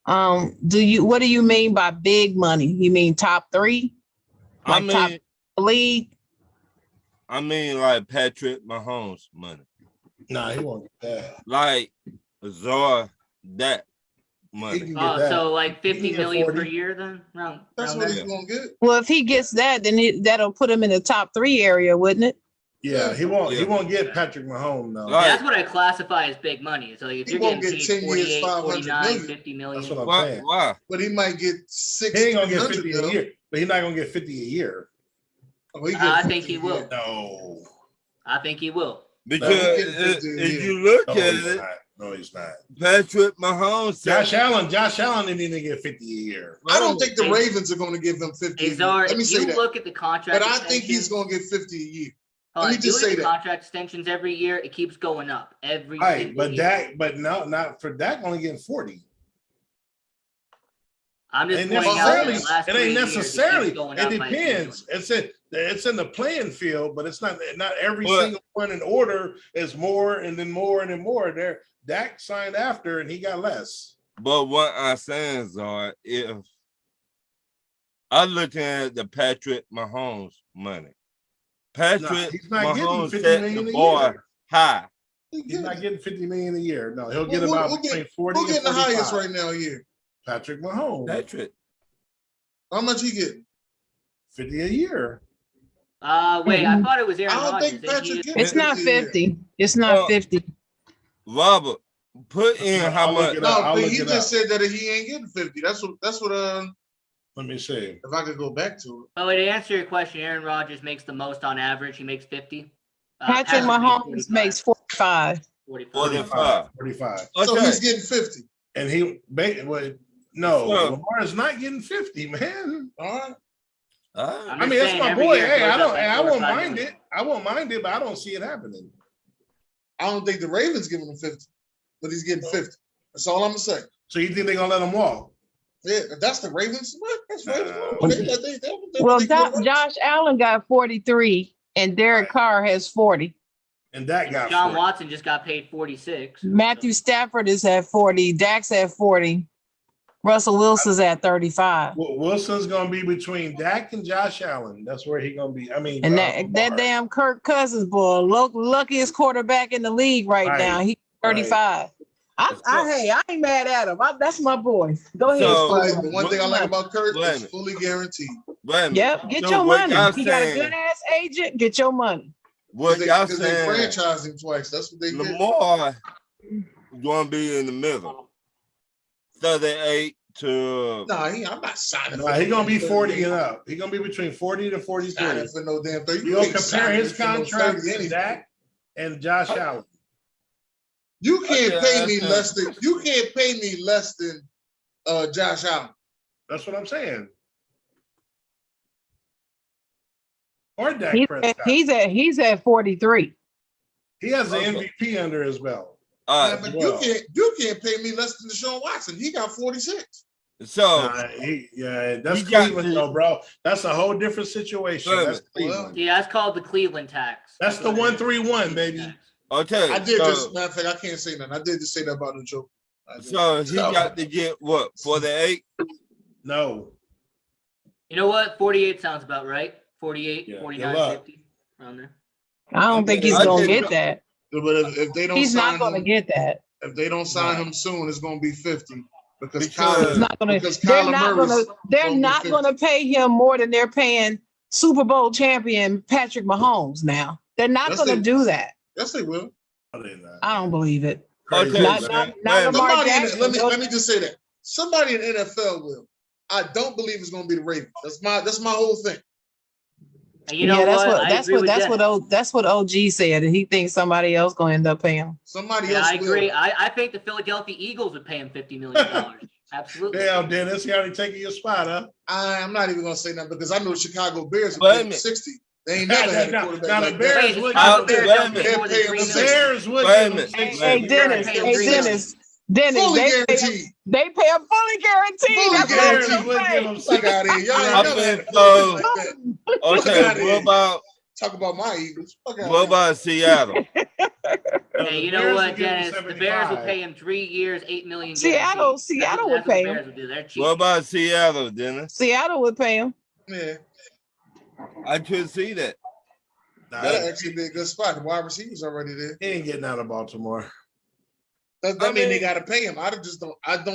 What do you mean by big money? You mean top 3? I Like top mean, league? like Patrick Mahomes money. Nah, he won't get that. Like Zor that He money. can get Oh, that. so like He 50 can get million 40. per year then? That's Around what there? he's gonna get. Well, if he gets that, then that'll put him in the top 3 area, wouldn't it? Yeah, he won't. He Yeah. won't get Patrick Mahomes though. Right. That's what I classify as big money. So if He you're won't getting get paid 10 years, 48, 500 49, million. 50 million. That's what I'm Why? saying. Why? But he might get 6. He ain't gonna get 50 a 300 year, but he's not gonna get 50 a year. Oh, he get I 50 think he a will. year. No, I think he will. Because No, he getting 50 a if year. you look no, at he's it, not. No, he's not. Patrick Mahomes. Josh Allen didn't even get 50 a year. I don't think the Hey, Ravens are going to give him 50 a year. Azar, Let me if say you that. look at the contract But I think he's extensions- going to get 50 a year. hold on, let me if you just look say at the that. contract extensions every year, it keeps going up every Right, single but year. not for Dak only getting 40. I'm just And pointing out that necessarily, the last it 3 ain't years, it keeps necessarily. going It up by a depends. It's in the playing field, but it's not every But- single one in order is more and then more and then more. There, Dak signed after and he got less. But what I'm saying is, if I'm looking at the Patrick Mahomes money, Patrick he's not getting Mahomes 50 set million the a bar year. high. He's not getting 50 million a year. No, he'll get Who- about who between get- 40 Who and getting the 45. highest right now a year? Patrick Mahomes, Patrick. How much he getting? 50 a year. Wait, I thought it was Aaron I don't Rodgers. think Didn't Patrick he- getting It's not 50 a year. 50. It's not Well, 50. Robert, put in how I'll look much. it No, up. I'll but look he it just up. said that he ain't getting 50. That's what Let me see. if I could go back to it. Oh, to answer your question, Aaron Rodgers makes the most on average. He makes 50. Patrick Mahomes makes 45. 45. 45. 45. So Okay. he's getting 50. And no, So- Lamar is not getting 50, man. All right. All right. I'm I mean, just that's saying, my every boy. year it Hey, goes I up don't. like I 4 or won't 5 mind million. it. I won't mind it, but I don't see it happening. I don't think the Ravens giving him 50, but he's getting 50. That's all I'm gonna say. So you think they're gonna let him walk? Yeah, that's the Ravens. What? That's Ravens. Nah. Well, Josh Allen got 43 and Derek Carr has 40. And that got John 40. Watson just got paid 46. Matthew Stafford is at 40. Dak's at 40. Russell Wilson's at 35. Wilson's gonna be between Dak and Josh Allen. That's where he gonna be. I mean, And that Lamar. damn Kirk Cousins boy, luckiest quarterback in the league right now. He's 35. Hey, I ain't mad at him. That's my boy. Go ahead. So- Like, the one thing I like about Kurt Wait a is minute. fully guaranteed. Wait a minute. Yep, get So your what money. y'all He got a saying- good ass agent. Get your money. What Because y'all they saying? franchised him twice. That's what they did. Lamar gonna be in the middle. 38 to Nah, I'm not signing. Nah, he gonna be 40 and up. He gonna be between 40 to 43. Signing for no damn 30. You'll ain't compare signing his for no contract 30 to anyway. Dak and Josh Allen. You can't Okay, pay me that's less than Josh Allen. That's what I'm saying. Or Dak He's Prescott. he's at 43. He has an MVP under his belt. all Yeah, right. but well. you can't pay me less than Deshaun Watson. He got 46. So That's he got Cleveland, the- though, bro. That's a whole different situation. Wait a That's minute. Cleveland. Yeah, that's called the Cleveland tax. That's the 131, baby. okay. I did so, just matter of fact, I can't say nothing. I did just say that about the joke. I did. So he got to get what 48? No. You know what? 48 sounds about right. 48, Yeah, 49, good luck. 50, around there. I don't think he's I gonna think- get that. But if they don't He's sign not gonna him, get that. if they don't sign him soon, it's gonna be 50 because Because- It's Kyler, not gonna. because They're Kyler not Murray's gonna. They're gonna be not 50. gonna pay him more than they're paying Super Bowl champion Patrick Mahomes. Now they're not Yes, gonna they- do that. Yes, they will. I didn't know. I don't believe it. Okay, Not so- not wait a Lamar Somebody in Jackson. it, let me just say that. Somebody in NFL will. I don't believe it's going to be the Ravens. That's my whole thing. And you know that's what? what I that's agree what with that's Dennis. what that's what OG said, and he thinks somebody else gonna end up paying him. Somebody Yeah, else I agree. will. I think the Philadelphia Eagles would pay him $50 million. Absolutely. Damn, Dennis, he already taking your spot, huh? I'm not even going to say nothing because I know the Chicago Bears Wait a will pay him minute. 60. They ain't never had a Now, quarterback now the like Bears that. Wait, the would Chicago give Bears wait a don't pay minute. more than They're $3 paying the the million. Bears would Wait a give him minute. 60. Hey, Wait. Dennis, Hey, hey, Dennis, Dennis, Fully they pay him, guaranteed. they pay him fully guaranteed. Fully That's The what Bears guaranteed. would give him Fuck 60. out of here. Y'all ain't I've never had a been quarterback told. like that. Okay, outta here. what about Talk about my Eagles. Fuck out what of here. about Seattle? Hey, The you know Bears what, would give him Dennis? The Bears will 75. pay him 3 years, $8 million. Seattle guaranteed. That's would what the pay him. Bears will do. They're cheap. What about Seattle, Dennis? Seattle would pay him. Yeah, I could see that. Nah, that'll actually be a good spot. The wide receivers already there. he ain't getting out of Baltimore. That I mean they mean- got to pay him. I don't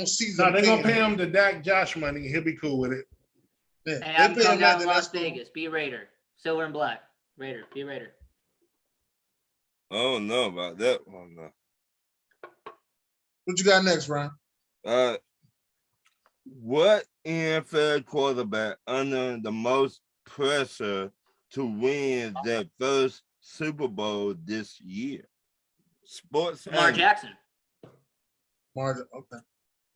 see No, them. they're gonna paying pay him the Dak Josh money. He'll be cool with it. Yeah, Hey, I'm they pay coming him down that, to then Las that's cool. Vegas. Be a Raider. Silver and black. Raider. Be a Raider. I don't know about that one though. What you got next, Ryan? What NFL quarterback under the most pressure to win their first Super Bowl this year? Sports. Lamar analyst. Jackson. Margin. Okay.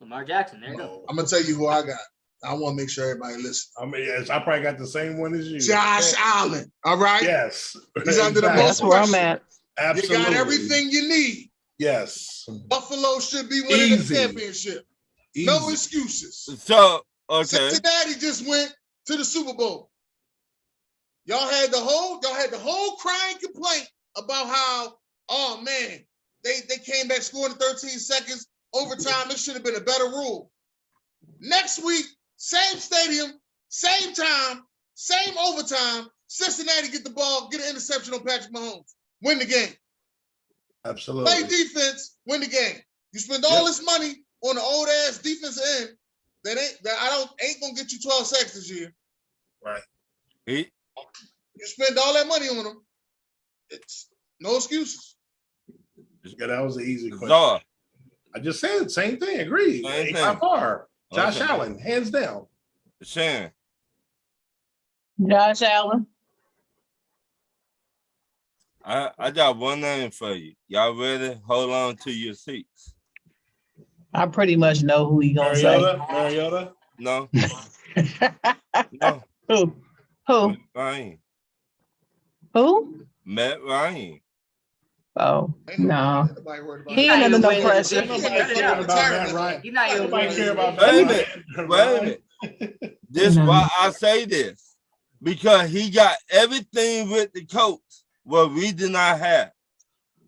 Lamar Jackson. There you go. No. I'm gonna tell you who I got. I want to make sure everybody listens. I mean, yes, I probably got the same one as you. Josh Allen. All right. Yes. He's under the Exactly. That's where I'm pressure. at. Absolutely. You got everything you need. Yes. Buffalo should be winning Easy. the championship. No Easy. excuses. So okay, Cincinnati just went to the Super Bowl. Y'all had the whole crying complaint about how, oh man, they came back scoring in 13 seconds, overtime. It should have been a better rule. Next week, same stadium, same time, same overtime. Cincinnati get the ball, get an interception on Patrick Mahomes, win the game. Absolutely. Play defense, win the game. You spend all this money on the old ass defensive end that ain't gonna get you 12 sacks this year. Right. he, You spend all that money on them. It's no excuses. Yeah, that was an easy question. Czar. I just said same thing. Agreed. Same Ain't thing. by far. Josh Okay. Allen, hands down. Shan. Josh Allen. I got one name for you. Y'all ready? Hold on to your seats. I pretty much know who he gonna Mariota. No, say. no. Who? Who? Matt Ryan. Who? Matt Ryan. Oh no. Ain't nobody worried about He that. ain't Not under even no winning. pressure. He's Nobody not caring even about retirement. Matt Ryan. He's not even Nobody winning. care about Wait a Matt minute. Ryan. Wait a minute. This No. why I say this. Because he got everything with the coach what we did not have.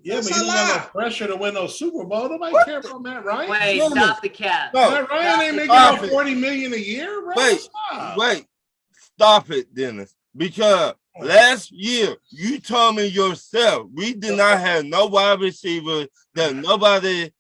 Yeah, That's but he a don't got lie. no pressure to win no Super Bowl. Nobody care about Matt Ryan. Wait, No, stop the cap. No. Matt Ryan ain't making Stop no it. $40 million a year, bro. Wait, Stop. Wait, stop it, Dennis. Because last year you told me yourself we did not have no wide receiver that nobody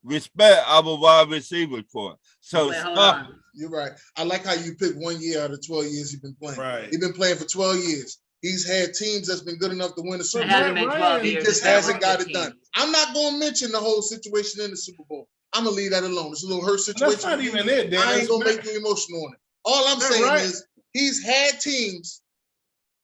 respect our wide receiver for. So Wait, hold stop. on. You're right. I like how you picked 1 year out of 12 years he's been playing. Right. He's been playing for 12 years. He's had teams that's been good enough to win a Super It Bowl. hasn't been Ryan, 12 He years. just It's been hasn't got it 15. done. I'm not going to mention the whole situation in the Super Bowl. I'm going to leave that alone. It's a little hurt situation. That's not even it, Dennis. I ain't going to make you emotional on it. All I'm Matt saying Ryan- is he's had teams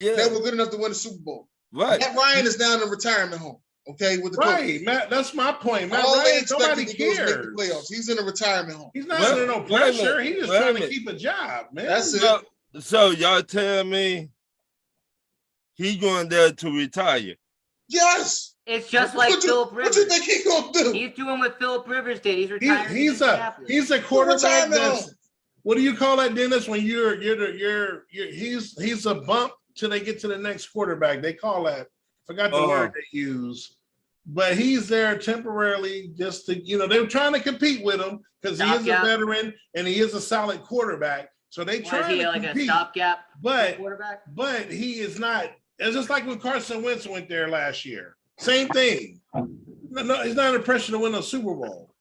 Yeah, that were good enough to win a Super Bowl. right. Matt Ryan is now in a retirement home, okay, with the Right, coach. Matt. That's my point. Matt All they Ryan, expected nobody to do is make the cares. playoffs. He's in a retirement home. He's not Wait- under no wait a minute, pressure. He's just wait a trying to minute. keep a job, man. That's it. So y'all tell me he going there to retire. Yes. It's just like What you- Philip What you Rivers. think he going to do? He's doing what Philip Rivers did. He's retiring. He's in a Indianapolis. quarterback Retirement that's home. what do you call that, Dennis? When he's a bump till they get to the next quarterback. They call that. Forgot the word they use. But he's there temporarily just to, they're trying to compete with him because he is a Stopgap. veteran and he is a solid quarterback. So they Why is trying he to like a compete. stopgap But quarterback? he is not. It's just like when Carson Wentz went there last year. Same thing. No, he's not under pressure to win a Super Bowl.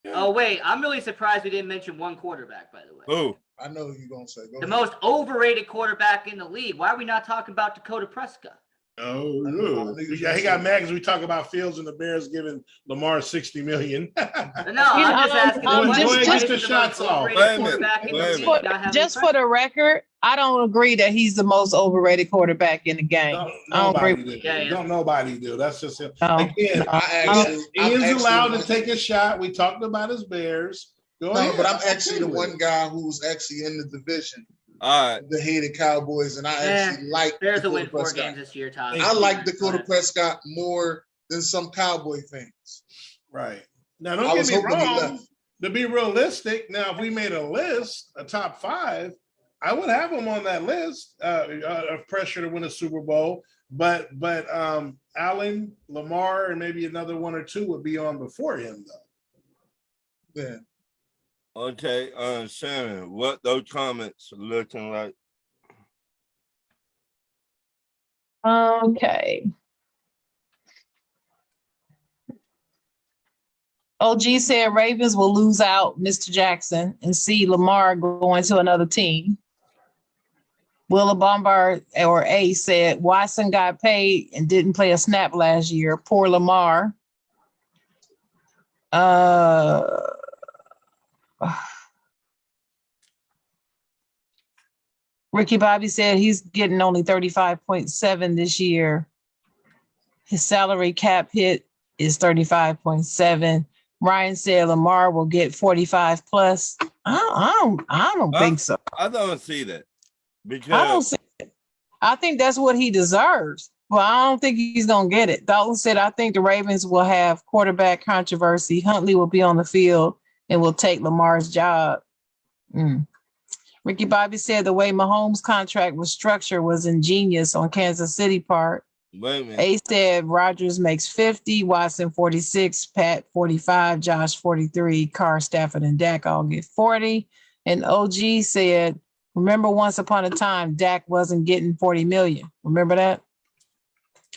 Oh wait, I'm really surprised we didn't mention one quarterback. By the way, Who? I know who you're going to say. Go the ahead. most overrated quarterback in the league. Why are we not talking about Dakota Prescott? Oh, I know my niggas yeah, he gonna got say- mad because we talk about Fields and the Bears giving Lamar 60 million. No, I'm just asking. Go the ahead, question, get is the he the shots most off. overrated Wait a minute, quarterback in the wait a league? minute. Not having Just pressure? for the record, I don't agree that he's the most overrated quarterback in the game. I don't Nobody agree. do. Yeah, yeah. Don't nobody do. That's just him. No, Again, no. I'm Ian's actually allowed the to take a shot. We talked about his Bears. Go No, ahead. but I'm actually the Okay with one it. guy who's actually in the division, All right. the hated Cowboys, and I actually like Bears will win Dakota 4 Prescott. games this year, Todd. I like Dakota But- Prescott more than some Cowboy fans. Right. Now, I don't get was me hoping he wrong. left. To be realistic, now, if we made a list, a top 5, I would have him on that list of pressure to win a Super Bowl. But Allen, Lamar, and maybe another 1 or 2 would be on before him, though. Yeah. Okay, Shannon, what those comments looking like? Okay. OG said Ravens will lose out Mr. Jackson and see Lamar going to another team. Willa Bombard or A said Watson got paid and didn't play a snap last year. Poor Lamar. Ricky Bobby said he's getting only 35.7 this year. His salary cap hit is 35.7. Ryan said Lamar will get 45 plus. I don't think so. I don't see that I don't because see it. I think that's what he deserves. Well, I don't think he's gonna get it. Dalton said, I think the Ravens will have quarterback controversy. Huntley will be on the field and will take Lamar's job. Ricky Bobby said the way Mahomes' contract was structured was ingenious on Kansas City part. wait a minute. A said Rodgers makes 50, Watson 46, Pat 45, Josh 43, Carr, Stafford, and Dak all get 40. And OG said, remember once upon a time, Dak wasn't getting 40 million. Remember that?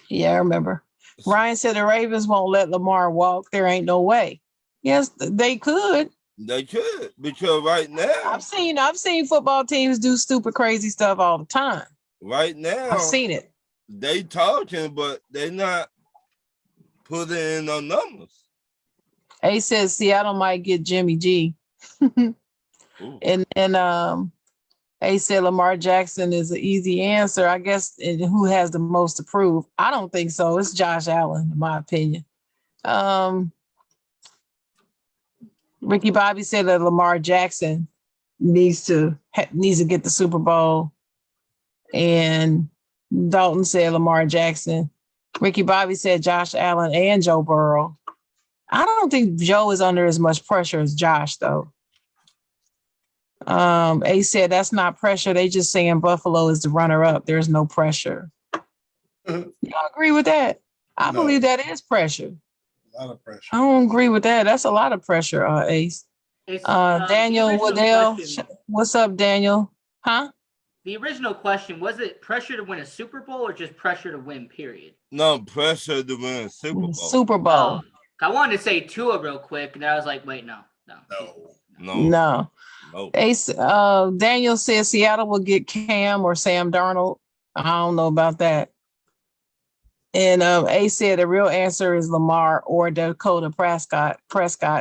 Yeah, I remember. Ryan said the Ravens won't let Lamar walk. There ain't no way. Yes, they could. They could because right now, I've seen football teams do stupid, crazy stuff all the time. right now, I've seen it. they talking, but they not putting in no numbers. A says Seattle might get Jimmy G. Ooh. And A said Lamar Jackson is an easy answer. I guess who has the most to prove? I don't think so. It's Josh Allen, in my opinion. Ricky Bobby said that Lamar Jackson needs to get the Super Bowl. And Dalton said Lamar Jackson. Ricky Bobby said Josh Allen and Joe Burrow. I don't think Joe is under as much pressure as Josh, though. A said that's not pressure. They just saying Buffalo is the runner-up. There's no pressure. Y'all agree with that? I No. believe that is pressure. A lot of pressure. I don't agree with that. That's a lot of pressure, Ace. It's, Daniel the original Waddell. question- What's up, Daniel? Huh? The original question, was it pressure to win a Super Bowl or just pressure to win, period? No pressure to win a Super Bowl. Super Bowl. I wanted to say Tua real quick, and then I was like, wait, no. No. Ace, Daniel says Seattle will get Cam or Sam Darnold. I don't know about that. And Ace said the real answer is Lamar or Dakota Prescott.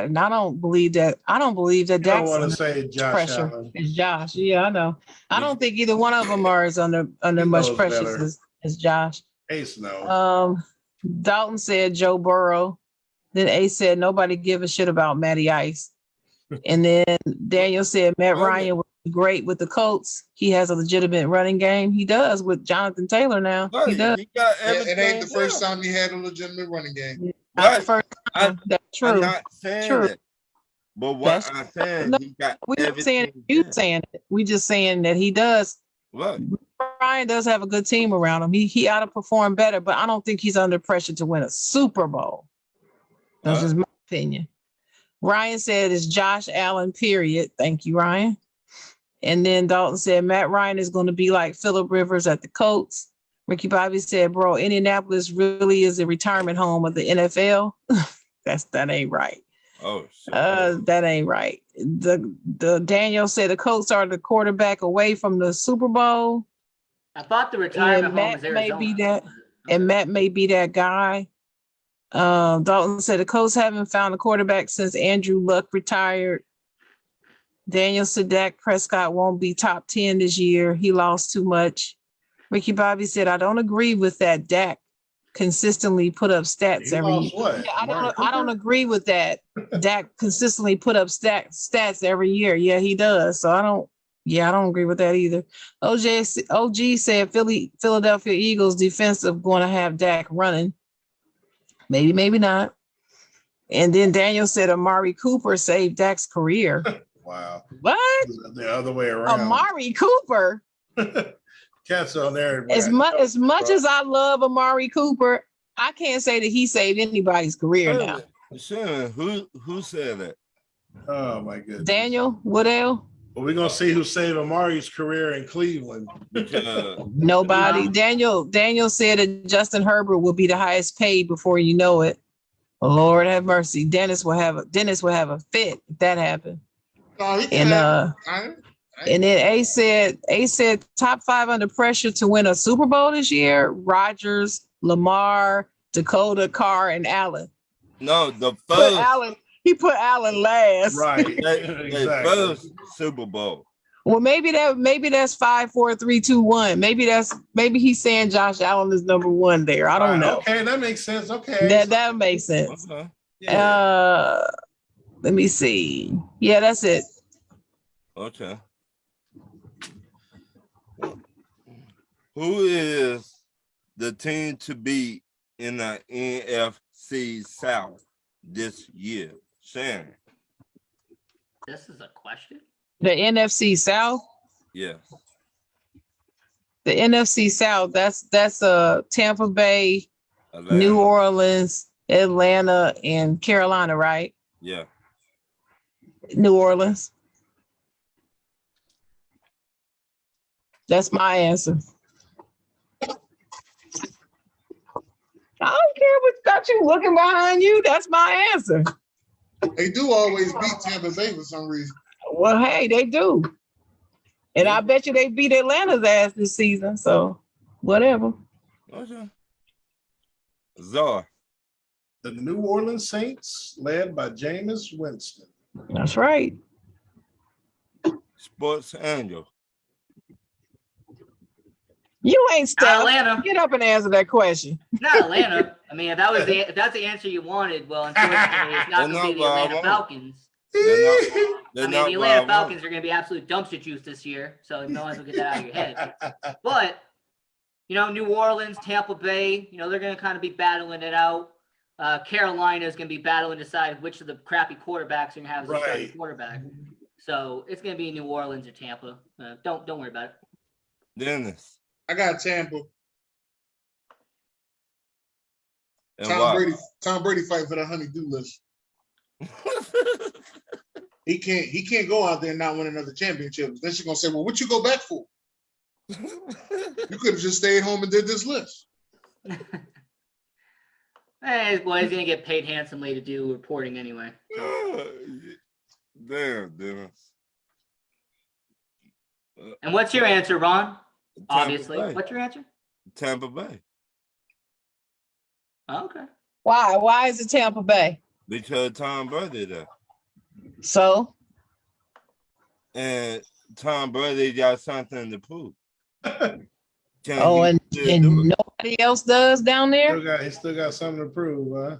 And I don't believe that. I don't believe that I don't want Jackson to say Josh pressure Allen. is Josh. Yeah, I know. I don't think either one of them are as under much knows pressure better. as Josh. Ace, no. Dalton said Joe Burrow. Then Ace said nobody give a shit about Matty Ice. And then Daniel said Matt Ryan was great with the Colts. He has a legitimate running game. He does with Jonathan Taylor now. He does. He got It ain't the everything first down. time he had a legitimate running game. Not the Right. first time. That's I'm true. not saying True. that. But what That's- I'm saying, No, he got We're not saying everything you down. saying it. We just saying that he does. Right. Ryan does have a good team around him. He ought to perform better, but I don't think he's under pressure to win a Super Bowl. That's just my opinion. Ryan said it's Josh Allen, period. Thank you, Ryan. And then Dalton said Matt Ryan is going to be like Phillip Rivers at the Colts. Ricky Bobby said, bro, Indianapolis really is a retirement home of the NFL. That ain't right. Oh, shit. That ain't right. The Daniel said the Colts are the quarterback away from the Super Bowl. I thought the retirement And home was Matt may Arizona. be that. and Matt may be that guy. Dalton said the Colts haven't found a quarterback since Andrew Luck retired. Daniel said Dak Prescott won't be top 10 this year. He lost too much. Ricky Bobby said, I don't agree with that. Dak consistently put up stats He every year. lost what? Yeah, Amari I don't Cooper? agree with that. Dak consistently put up stats every year. Yeah, he does. So I don't agree with that either. OG said Philadelphia Eagles defensive going to have Dak running. Maybe, maybe not. And then Daniel said Amari Cooper saved Dak's career. Wow. What? The other way around. Amari Cooper? Cats on there. As much as I love Amari Cooper, I can't say that he saved anybody's career now. Shannon, who said that? Oh my goodness. Daniel Woodell? Well, we're gonna see who saved Amari's career in Cleveland. Because Nobody. Daniel said that Justin Herbert will be the highest paid before you know it. Lord have mercy. Dennis will have a fit if that happened. No, he And can. and then A said top 5 under pressure to win a Super Bowl this year. Rodgers, Lamar, Dakota, Carr, and Allen. no, the first He put Allen last. Right. the Exactly. first Super Bowl. Well, maybe that's 5, 4, 3, 2, 1. Maybe he's saying Josh Allen is number 1 there. I don't know. Okay, that makes sense. Okay. That makes sense. Okay. Yeah. Let me see. Yeah, that's it. Okay. Who is the team to beat in the NFC South this year? Shannon. This is a question. The NFC South. Yes. The NFC South. That's Tampa Bay, Atlanta. New Orleans, Atlanta, and Carolina, right? Yeah. New Orleans. That's my answer. I don't care what's got you looking behind you. That's my answer. They do always beat Tampa Bay for some reason. Well, hey, they do. And I bet you they beat Atlanta's ass this season. So whatever. Okay. Czar. The New Orleans Saints, led by Jameis Winston. That's right. Sports Angel. You ain't Steph. Atlanta. Get up and answer that question. Not Atlanta. I mean, if that's the answer you wanted, well, unfortunately, it's not going to be the Atlanta Falcons. They're not The Atlanta where I want. Falcons are going to be absolute dumpster juice this year, so no one will get that out of your head. But, New Orleans, Tampa Bay, they're going to kind of be battling it out. Carolina is going to be battling to decide which of the crappy quarterbacks are going to have as a starting quarterback. So it's going to be New Orleans or Tampa. Don't worry about it. Dennis. I got Tampa. And why? Tom Brady fighting for the honey-do list. He can't go out there and not win another championship. Then she's gonna say, "Well, what you go back for? You could have just stayed home and did this list." Hey, well, he's going to get paid handsomely to do reporting anyway. Damn, Dennis. And what's your answer, Ron? Tampa Obviously. Bay. What's your answer? Tampa Bay. Oh, okay. Why? Why is it Tampa Bay? Because Tom Brady there. So And Tom Brady got something to prove. Can and he still do it? nobody else does down there? He still got something to prove, huh?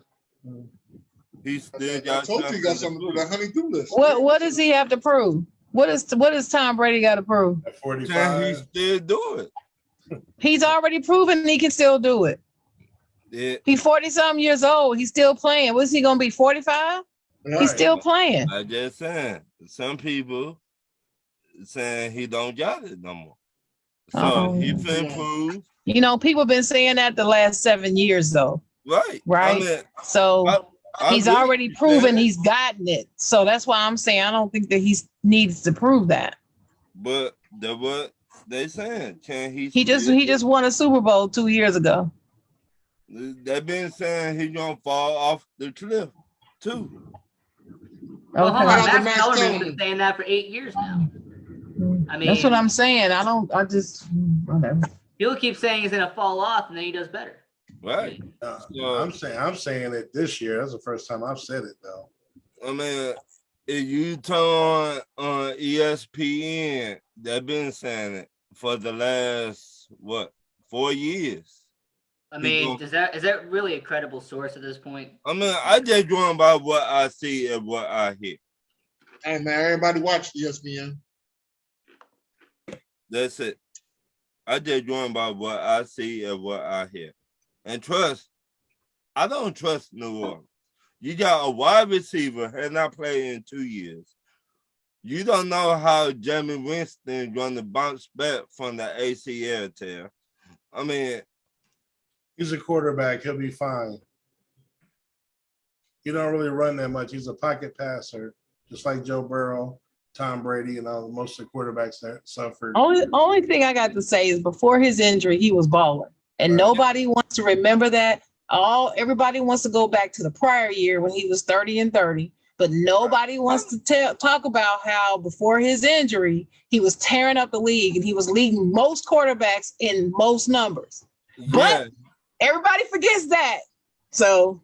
He still I got told you he got something to do. That honey-do list. What does he have to prove? What does Tom Brady got to prove? At Can he 45. still do it? He's already proven he can still do it. Yeah, He's 40-something years old. He's still playing. What's he gonna be? 45? Right. He's still playing. I just saying. Some people saying he don't got it no more. So Oh. he can prove. People been saying that the last 7 years though. Right. Right. I mean, So I he's really already think proven that, he's gotten it. So that's why I'm saying I don't think that he needs to prove that. But that's what they saying. Can he? He just won a Super Bowl 2 years ago. They've been saying he gonna fall off the cliff too. Well, hold Okay. on. Max Max Kellerman's Kellerman. been saying that for 8 years now. I mean, That's what I'm saying. I just whatever. People keep saying he's going to fall off, and then he does better. Right. I'm saying it this year. That's the first time I've said it though. I mean, if you turn on ESPN, they've been saying it for the last 4 years. I mean, is that really a credible source at this point? I mean, I just going by what I see and what I hear. Hey man, everybody watch ESPN. That's it. I just going by what I see and what I hear. And I don't trust New Orleans. You got a wide receiver had not played in 2 years. You don't know how Jameis Winston going to bounce back from the ACL tear. I mean, He's a quarterback. He'll be fine. He don't really run that much. He's a pocket passer, just like Joe Burrow, Tom Brady, and most of the quarterbacks that suffered. Only thing I got to say is before his injury, he was balling, and nobody wants to remember that. Everybody wants to go back to the prior year when he was 30-30, but nobody wants to talk about how before his injury he was tearing up the league and he was leading most quarterbacks in most numbers. But everybody forgets that. So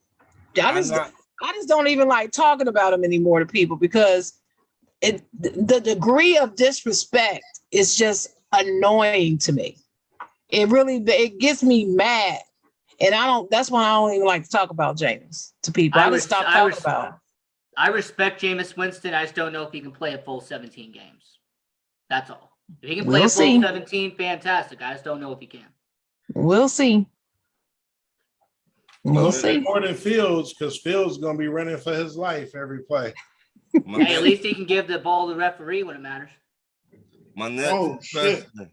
I just don't even like talking about him anymore to people because the degree of disrespect is just annoying to me. It gets me mad. And that's why I don't even like to talk about Jameis to people. I just stop talking about him. I respect Jameis Winston. I just don't know if he can play a full 17 games. That's all. If he can play a full 17, fantastic. I just don't know if he can. We'll see. We'll see. More than Fields, because Fields is going to be running for his life every play. Hey, at least he can give the ball to the referee when it matters. My next question.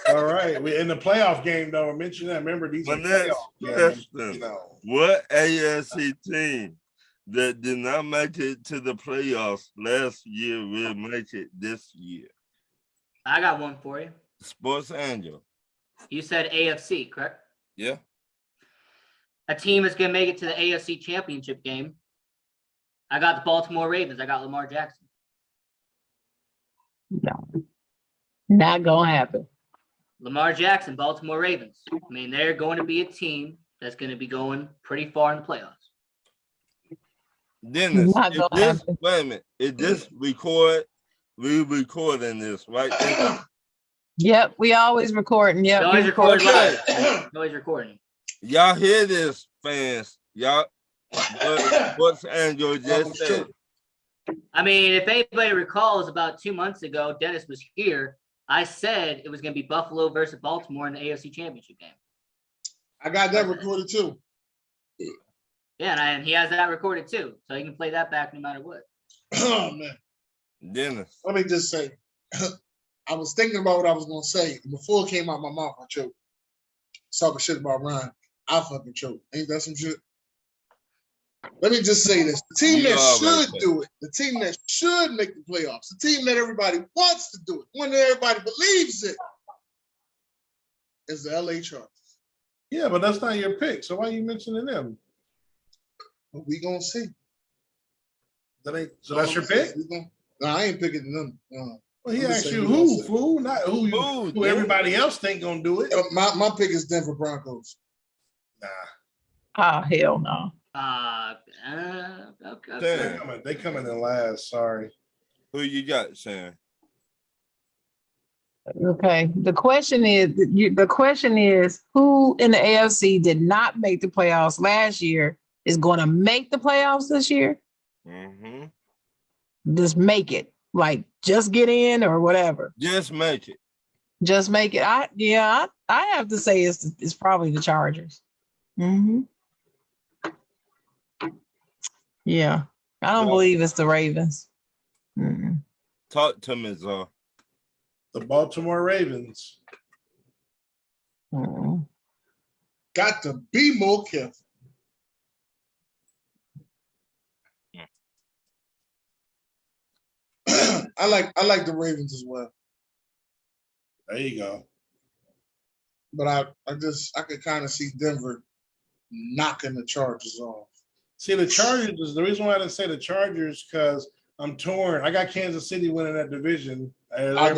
All right. We in the playoff game, though. Mention that. Remember, these My are next playoff question. What AFC team that did not make it to the playoffs last year will make it this year? I got one for you. Sports Angel. You said AFC, correct? Yeah. A team is going to make it to the AFC Championship game. I got the Baltimore Ravens. I got Lamar Jackson. No, not going to happen. Lamar Jackson, Baltimore Ravens. I mean, they're going to be a team that's going to be going pretty far in the playoffs. Dennis, wait a minute. Is this we recording this, right? Yep, we always recording. Yep. Always recording live. Always recording. Y'all hear this, fans? Y'all, what's Angel just said? I mean, if anybody recalls, about 2 months ago, Dennis was here. I said it was going to be Buffalo versus Baltimore in the AFC Championship game. I got that recorded too. Yeah, and he has that recorded too, so he can play that back no matter what. Oh man, Dennis. let me just say, I was thinking about what I was gonna say and before it came out my mouth. I choked. Talking shit about Ryan. I fucking choked. Ain't that some shit? Let me just say this: the team that should do it, the team that should make the playoffs, the team that everybody wants to do it, when everybody believes it, is the LA Chargers. Yeah, but that's not your pick. So why are you mentioning them? But we gonna see. So that's your pick? No, I ain't picking them. Well, he asked you who, fool, not who everybody else think gonna do it. My pick is Denver Broncos. Nah. Oh, hell no. Okay. They coming in last. Sorry. Who you got, Sam? Okay. The question is who in the AFC did not make the playoffs last year is going to make the playoffs this year? Mm-hmm. Just make it. Like just get in or whatever. Just make it. Just make it. I have to say it's probably the Chargers. Mm-hmm. Yeah. I don't believe it's the Ravens. Mm-mm. Talk to me, Zor. The Baltimore Ravens. Mm-mm. Got to be more careful. I like the Ravens as well. There you go. But I could kind of see Denver knocking the Chargers off. See, the Chargers, the reason why I didn't say the Chargers, because I'm torn. I got Kansas City winning that division. I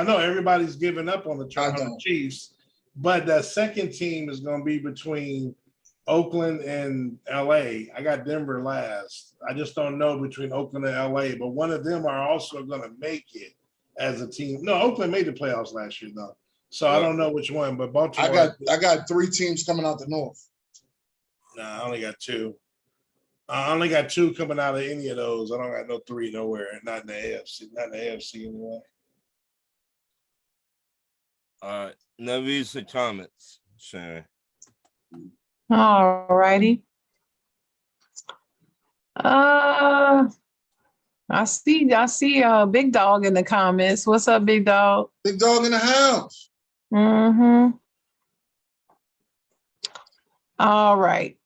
know everybody's giving up on the Chiefs, But that second team is going to be between Oakland and LA. I got Denver last. I just don't know between Oakland and LA, but one of them are also going to make it as a team. No, Oakland made the playoffs last year though. So I don't know which one, but Baltimore. I got 3 teams coming out the north. Nah, I only got 2. I only got 2 coming out of any of those. I don't got no 3 nowhere. Not in the AFC. Not in the AFC anyway. All right. Now read some comments, Sharon. All righty. I see Big Dog in the comments. What's up, Big Dog? Big Dog in the house. Mm-hmm. All right.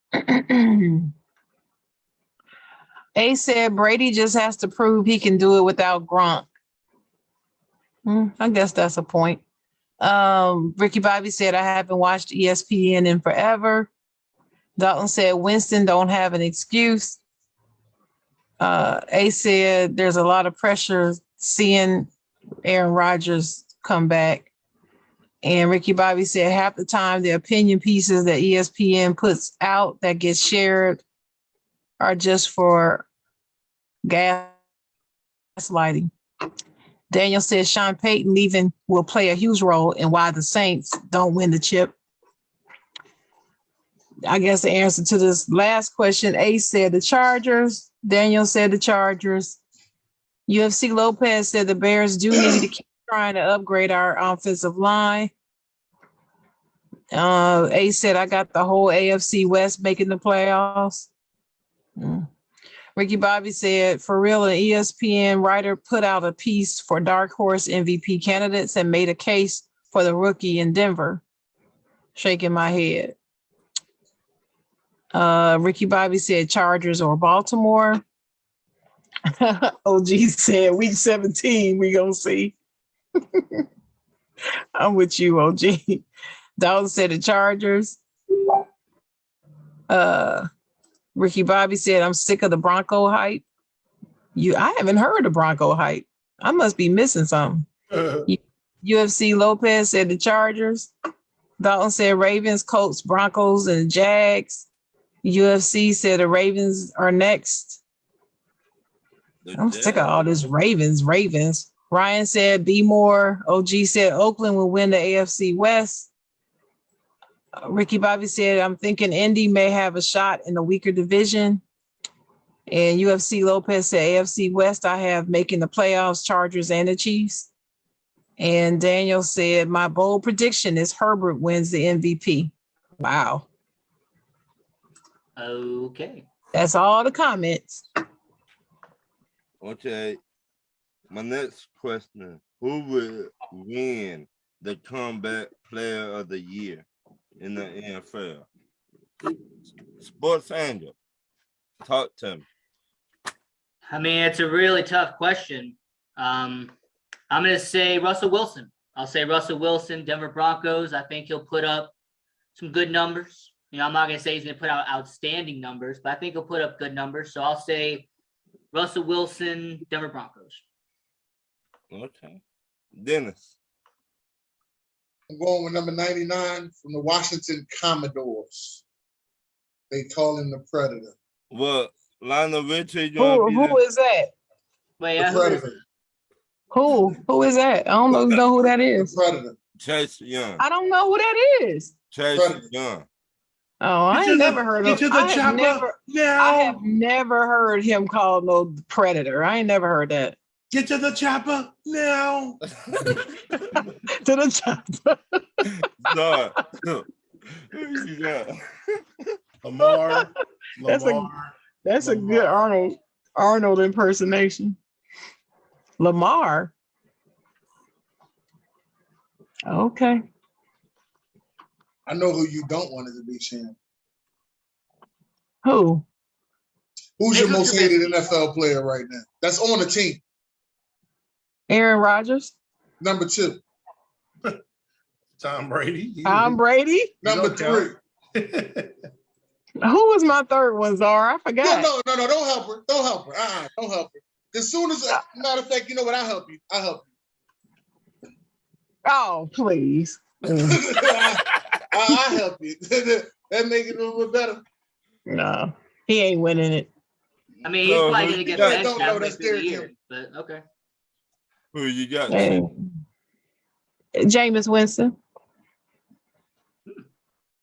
A said Brady just has to prove he can do it without Gronk. I guess that's a point. Ricky Bobby said I haven't watched ESPN in forever. Dalton said Winston don't have an excuse. A said there's a lot of pressure seeing Aaron Rodgers come back. And Ricky Bobby said half the time the opinion pieces that ESPN puts out that get shared are just for gaslighting. Daniel says Sean Payton leaving will play a huge role in why the Saints don't win the chip. I guess the answer to this last question, A said the Chargers. Daniel said the Chargers. UFC Lopez said the Bears do need to keep trying to upgrade our offensive line. A said I got the whole AFC West making the playoffs. Ricky Bobby said, for real, an ESPN writer put out a piece for Dark Horse MVP candidates and made a case for the rookie in Denver. Shaking my head. Ricky Bobby said Chargers or Baltimore. OG said week 17, we gonna see. I'm with you, OG. Dalton said the Chargers. Ricky Bobby said, I'm sick of the Bronco hype. I haven't heard the Bronco hype. I must be missing something. UFC Lopez said the Chargers. Dalton said Ravens, Colts, Broncos, and Jags. UFC said the Ravens are next. I'm sick of all this Ravens. Ryan said be more. OG said Oakland will win the AFC West. Ricky Bobby said, I'm thinking Indy may have a shot in the weaker division. And UFC Lopez said AFC West, I have making the playoffs, Chargers and the Chiefs. And Daniel said, my bold prediction is Herbert wins the MVP. Wow. Okay. That's all the comments. Okay. My next question, who will win the comeback player of the year in the NFL? Sports Angel, talk to me. I mean, it's a really tough question. I'm going to say Russell Wilson. I'll say Russell Wilson, Denver Broncos. I think he'll put up some good numbers. You know, I'm not going to say he's going to put out outstanding numbers, but I think he'll put up good numbers. So I'll say Russell Wilson, Denver Broncos. Okay. Dennis. I'm going with number 99 from the Washington Commodores. They call him the Predator. Well, Lionel Richie, Who is that? Wait, The who is Predator. it? Who is that? I don't know who that The is. Predator. Chase Young. I don't know who that is. Chase Predator. Young. Oh, I ain't never heard of Get to the I have chopper never, now. I have never heard him called no predator. I ain't never heard that. Get to the chopper now. To the chopper. No. Yeah. Lamar. That's a good Arnold impersonation. Lamar. Okay. I know who you don't want it to be, Shan. Who? Who's your most hated NFL player right now? That's on the team. Aaron Rodgers? Number 2. Tom Brady. Tom Brady? Number don't 3. Who was my third one, Zara? I forgot. No, don't help her. Don't help her. Don't help her. As soon as, matter of fact, you know what? I'll help you. Oh, please. I'll help you. That make it a little bit better. No, he ain't winning it. I mean, he's So, probably who gonna you get got? benched No, halfway that's through the Derrick year, Henry. but okay. Who you got? Hey, Jameis Winston.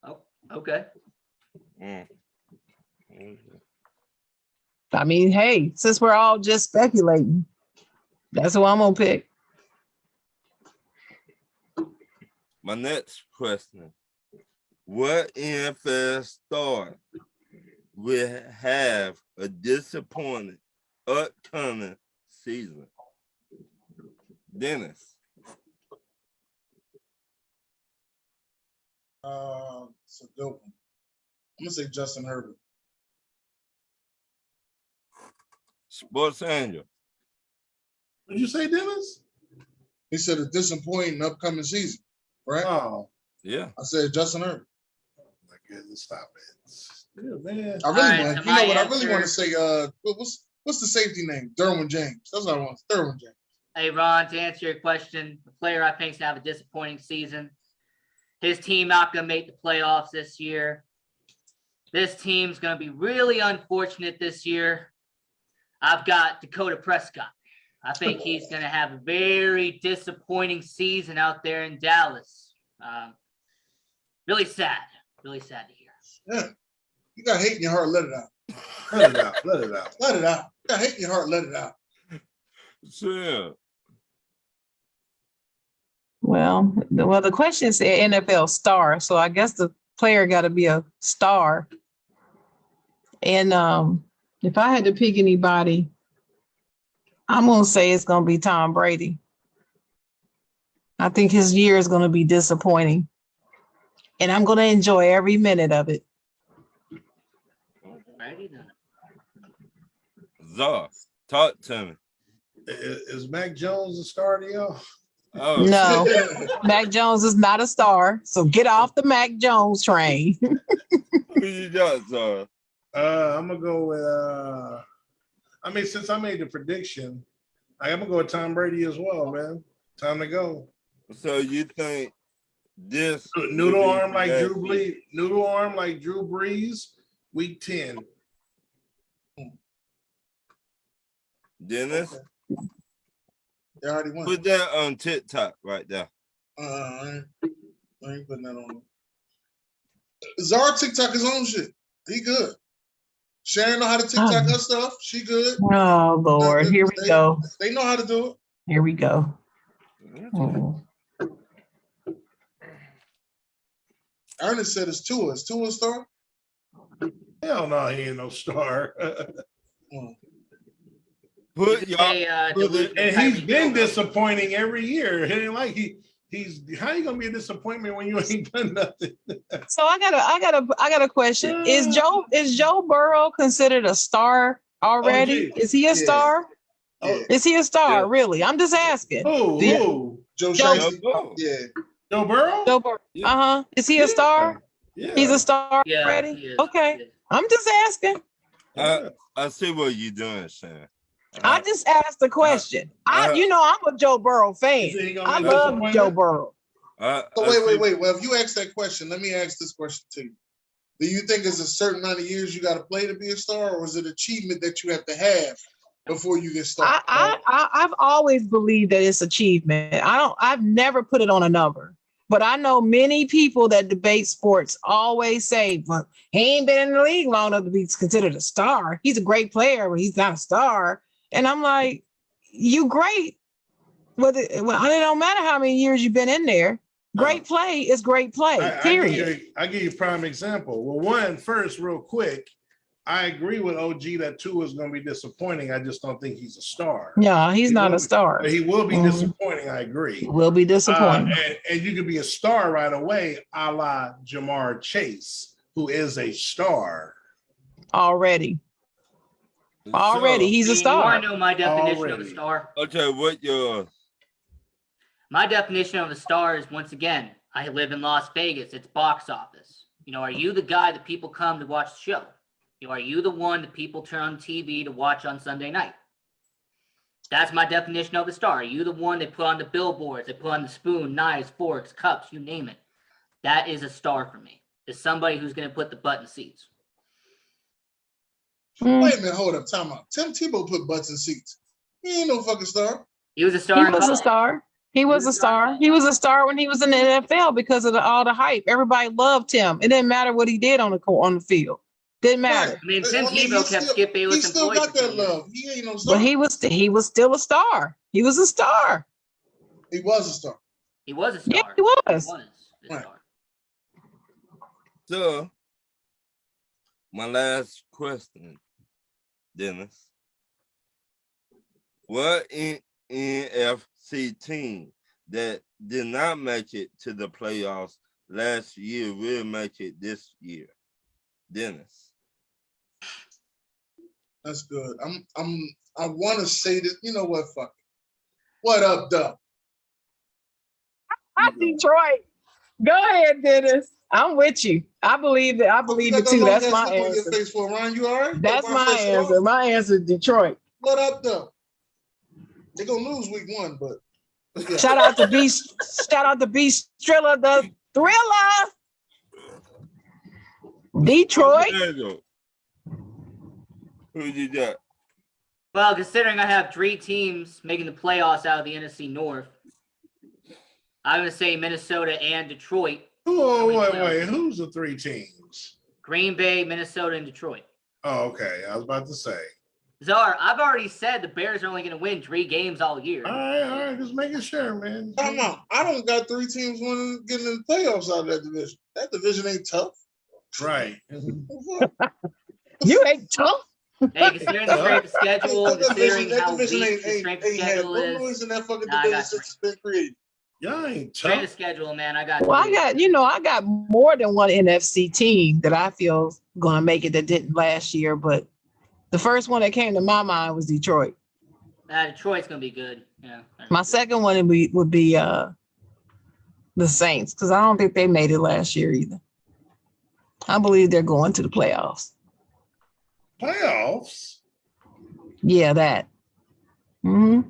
Oh, okay. Mm. I mean, hey, since we're all just speculating, that's who I'm gonna pick. My next question. What NFL star will have a disappointing upcoming season? Dennis. It's a good one. I'm gonna say Justin Herbert. Sports Angel. What did you say, Dennis? He said a disappointing upcoming season, right? Oh, Yeah. I said Justin Herbert. my goodness, stop it. Yeah, man. I really All right, want. so You know my what? I really want to answer- say. What's the safety name? Derwin James. That's what I want. Derwin James. Hey, Ron, to answer your question, the player I think is gonna have a disappointing season. His team not gonna make the playoffs this year. This team's gonna be really unfortunate this year. I've got Dakota Prescott. I think he's gonna have a very disappointing season out there in Dallas. Really sad to hear. Yeah. You got hate in your heart. Let it out. Let it out. Let it out. Let it out. You got hate in your heart. Let it out. Sure. Well, the question said NFL star, so I guess the player got to be a star. And if I had to pick anybody, I'm gonna say it's gonna be Tom Brady. I think his year is gonna be disappointing, and I'm gonna enjoy every minute of it. Righty then. Czar, talk to me. Is Mac Jones a star to y'all? Oh, No, Mac Jones is not a star, so get off the Mac Jones train. who you got, Czar? I'm gonna go with since I made the prediction, I'm gonna go with Tom Brady as well, man. Time to go. So you think this Noodle arm like Drew Brees, week 10. Dennis? They already won. Put that on TikTok right there. I ain't putting that on. Zara TikTok his own shit. He good. Sharon know how to TikTok her stuff. She good. Oh Lord, here we go. They know how to do it. Here we go. Oh. Ernest said it's Tua. Is Tua a star? Hell no, he ain't no star. Put y'all. Hey, delusional And he's Tyreek been Hill. disappointing every year. It ain't like he's how you gonna be a disappointment when you ain't done nothing? So I got a question. Is Joe Burrow considered a star already? OG. Is he a Yeah. star? Yeah. Is he a star? Yeah. Really? I'm just asking. Who? Joe Joe- Shiesty. Joe. Yeah. Joe Burrow? Joe Burrow. Yeah. Is he a star? Yeah. He's a star Yeah, already? he is. Okay. Yeah. I'm just asking. I see what you're doing, Sam. I just asked the question. I'm a Joe Burrow fan. Is he gonna I be love disappointed? Joe Burrow. So wait. Well, if you ask that question, let me ask this question to you. Do you think it's a certain amount of years you got to play to be a star, or is it achievement that you have to have before you get started? I've always believed that it's achievement. I've never put it on a number, but I know many people that debate sports always say, "Well, he ain't been in the league long enough to be considered a star. He's a great player, but he's not a star." And I'm like, "You great, well, it don't matter how many years you've been in there. Great play is great play. Period." I give you a prime example. Well, first, real quick, I agree with OG that Tua is going to be disappointing. I just don't think he's a star. No, he's He not will a star. But he will be Mhm. disappointing. I agree. Will be disappointing. And you could be a star right away, a la Jamar Chase, who is a star. Already, he's a You star. want to know my definition of a Already. star? Okay, what your My definition of a star is, once again, I live in Las Vegas. It's box office. Are you the guy that people come to watch the show? Are you the one that people turn on TV to watch on Sunday night? That's my definition of a star. Are you the one they put on the billboards, they put on the spoon, knives, forks, cups, you name it. That is a star for me. It's somebody who's going to put the butt in seats. Wait a minute, hold up, time out. Tim Tebow put butts in seats. He ain't no fucking star. He was a He star. in was a college. star. He was a star. He was a star when he was in the NFL because of all the hype. Everybody loved him. It didn't matter what he did on the field. Didn't matter. I mean, Tim he Tebow kept still- Skip He Bayless still employed got for that 2 years. love. He ain't no star. But he was still a star. He was a star. He was a star. He was a star. Yeah, he was. a Right. star. So, my last question, Dennis. What NFC team that did not make it to the playoffs last year will make it this year? Dennis. That's good. I want to say this. You know what? Fuck it. What up, Doug? Detroit. Go ahead, Dennis. I'm with you. I believe it. I believe it too. That's my On your answer. face for Ryan. You all right? That's Wipe my face off? answer. My answer is Detroit. What up, Doug? They're gonna lose week 1, but yeah. Shout out to B Strilla, the Thriller. Detroit. Who did that? Well, considering I have 3 teams making the playoffs out of the NFC North, I'm going to say Minnesota and Detroit. Oh, wait. Who's the 3 teams? Green Bay, Minnesota, and Detroit. Oh, okay. I was about to say. Czar, I've already said the Bears are only going to win 3 games all year. All right. Just making sure, man. Time out. I don't got 3 teams winning, getting in the playoffs out of that division. That division ain't tough. Right. You ain't tough. Hey, considering the strength of schedule, That considering division how weak ain't the strength of had schedule no is, noise in that fucking Nah, I division got since it's been created. Y'all ain't strength of tough. schedule, man, I got. Well, I 3. got more than one NFC team that I feel going to make it that didn't last year, but the first one that came to my mind was Detroit. Detroit's going to be good. Yeah. My second one would be the Saints, because I don't think they made it last year either. I believe they're going to the playoffs. Playoffs? Yeah, that. Mm-hmm.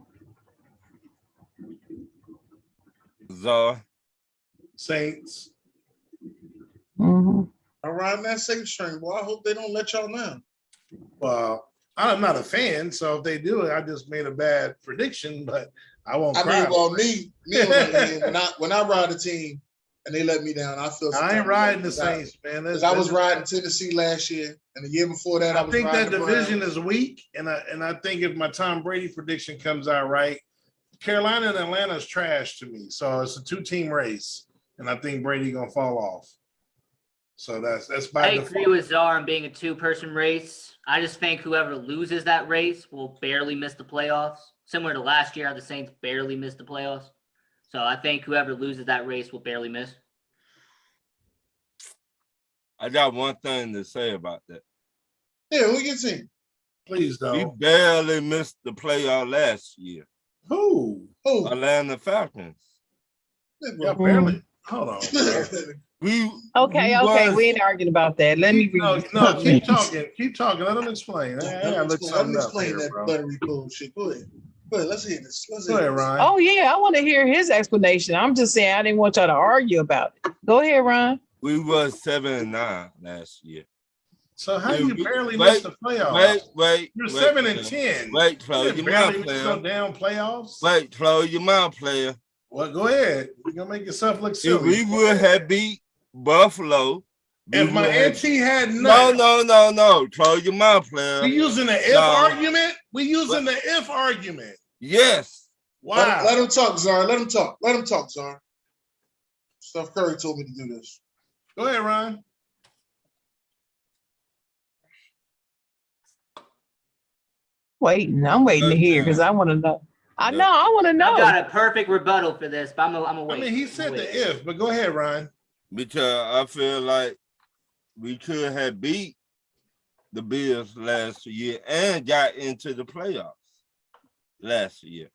Czar. Saints. Mm-hmm. Around that same string, boy. I hope they don't let y'all down. Well, I'm not a fan, so if they do it, I just made a bad prediction, but I won't I cry. mean, well, me on the other hand, when I ride a team and they let me down, I feel. I ain't riding the Saints, man. Because I was riding Tennessee last year, and the year before that, I I was think riding that the division Browns. is weak, and I think if my Tom Brady prediction comes out right, Carolina and Atlanta is trash to me. So it's a 2-team race, and I think Brady gonna fall off. So that's by I agree default. with Czar on being a 2-person race. I just think whoever loses that race will barely miss the playoffs. Similar to last year, how the Saints barely missed the playoffs. So I think whoever loses that race will barely miss. I got one thing to say about that. Yeah, who your team? Please We don't. barely missed the playoff last year. Who? Who? Atlanta Falcons. Yeah, barely. Hold on. We Okay, we ain't arguing about that. Let me read. No, keep talking. Keep talking. Let them explain. I gotta look Let something me up explain here, that bro. buttery bullshit. Go ahead. Go ahead. Let's hear this. Go ahead, Ryan. Oh yeah, I want to hear his explanation. I'm just saying I didn't want y'all to argue about it. Go ahead, Ron. We was 7-9 last year. So how Hey, you barely wait, missed the playoffs? Wait. You're wait, 7-10. Wait, Flo, You your barely mouth missed no player. damn playoffs. Wait, Flo, your mouth player. Well, go ahead. You're gonna make yourself look If silly. we would have beat Buffalo. we If my would have- auntie had No, nuts, Close your mouth, player. we using the if No. argument. We using the if argument. Yes. Wow. Let him talk, Czar. Let him talk. Let him talk, Czar. Steph Curry told me to do this. Go ahead, Ryan. I'm waiting to hear because I want to know. I want to I've know. got a perfect rebuttal for this, but I'm gonna wait. I mean, he said the if, but go ahead, Ryan. Because I feel like we could have beat the Bills last year and got into the playoffs last year.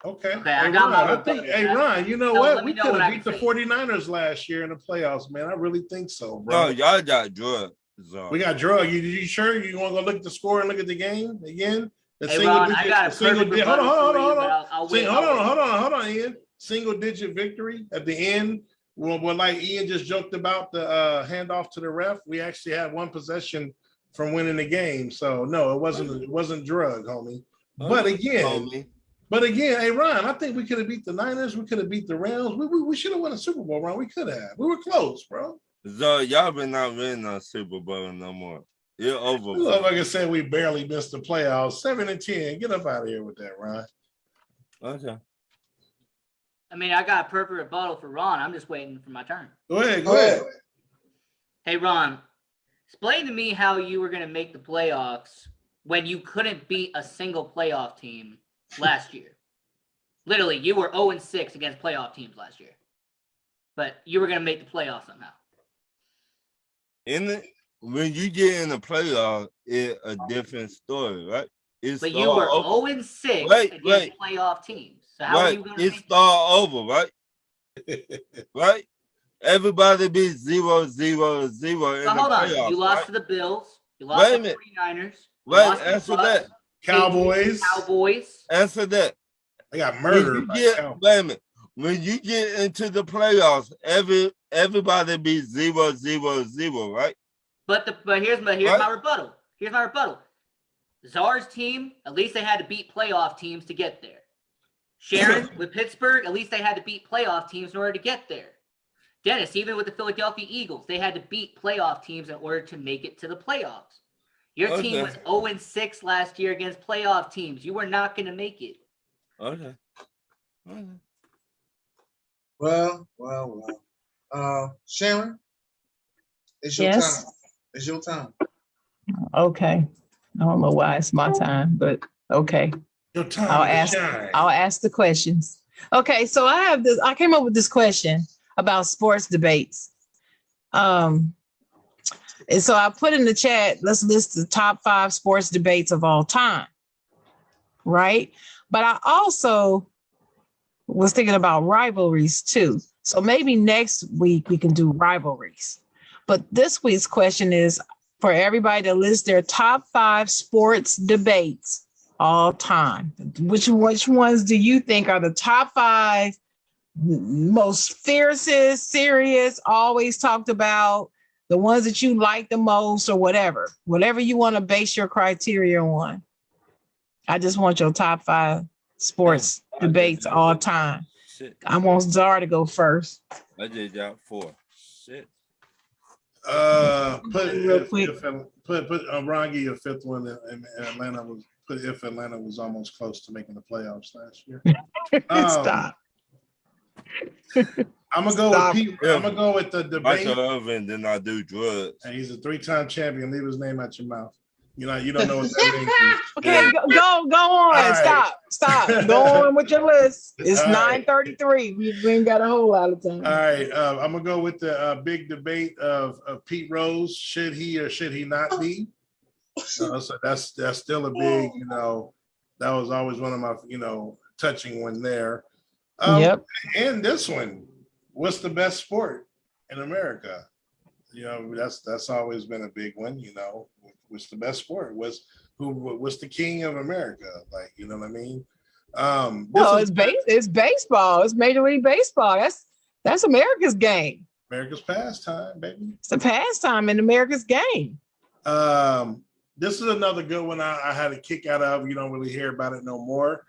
Okay. Okay, I Hey, got my Ryan, I think, rebuttal. hey, Ryan, you know No, what? let me We know could what have I beat the can say. 49ers last year in the playoffs, man. I really think so, bro. No, y'all got drugs. We got drug. You sure you want to go look at the score and look at the game again? The Hey, Ron, I got a single perfect hold on, rebuttal hold for on, you, hold but on. I'll wait. Hold on, Ian. Single digit victory at the end. When like Ian just joked about the handoff to the ref, we actually had one possession from winning the game. So no, it wasn't drug, homie. But again, hey Ron, I think we could have beat the Niners. We could have beat the Rams. We should have won a Super Bowl, Ron. We could have. We were close, bro. So y'all been not winning a Super Bowl no more. You're over. Like I said, we barely missed the playoffs. 7-10. Get up out of here with that, Ron. Okay. I mean, I got a perfect rebuttal for Ron. I'm just waiting for my turn. Go ahead. Hey, Ron, explain to me how you were going to make the playoffs when you couldn't beat a single playoff team last year. Literally, you were 0-6 against playoff teams last year. But you were going to make the playoffs somehow. When you get in the playoff, it's a different story, right? But you were 0-6 against playoff teams. So how are you going to make it? Start over, right? Right? Everybody be 0-0-0 in the playoffs. You lost to the Bills. You lost to the 49ers. Right, answer that. Cowboys. Answer that. I got murdered. Wait a minute. When you get into the playoffs, everybody be 0-0-0, right? But here's my rebuttal. Here's my rebuttal. Czar's team, at least they had to beat playoff teams to get there. Sharon with Pittsburgh, at least they had to beat playoff teams in order to get there. Dennis, even with the Philadelphia Eagles, they had to beat playoff teams in order to make it to the playoffs. Your team was 0-6 last year against playoff teams. You were not going to make it. Okay. Well. Sharon, it's your time. It's your time. Okay. I don't know why it's my time, but okay. Your time. I'll ask the questions. Okay, so I came up with this question about sports debates. And so I put in the chat, let's list the top 5 sports debates of all time. Right? But I also was thinking about rivalries too. So maybe next week we can do rivalries. But this week's question is for everybody to list their top 5 sports debates all time. Which ones do you think are the top 5 most fiercest, serious, always talked about, the ones that you like the most or whatever you want to base your criteria on? I just want your top 5 sports debates all time. Shit. I want Czar to go first. I just got 4. Shit. Real quick. Put Ron, give you a 5th one. And Atlanta if Atlanta was almost close to making the playoffs last year. Stop. I'm gonna go with Pete. I'm gonna go with the debate. Michael Irvin did not do drugs. And he's a 3-time champion. Leave his name out your mouth. You don't know what that means. Okay, go on. Right. Stop. Go on with your list. It's 9:33. We ain't got a whole lot of time. All right. I'm gonna go with the big debate of Pete Rose. Should he or should he not be? So that's still a big, that was always one of my, touching one there. Yep. And this one, what's the best sport in America? That's always been a big one. What's the best sport? What's the king of America? Like, you know what I mean? It's baseball. It's Major League Baseball. That's America's game. America's pastime, baby. It's a pastime in America's game. This is another good one I had a kick out of. You don't really hear about it no more.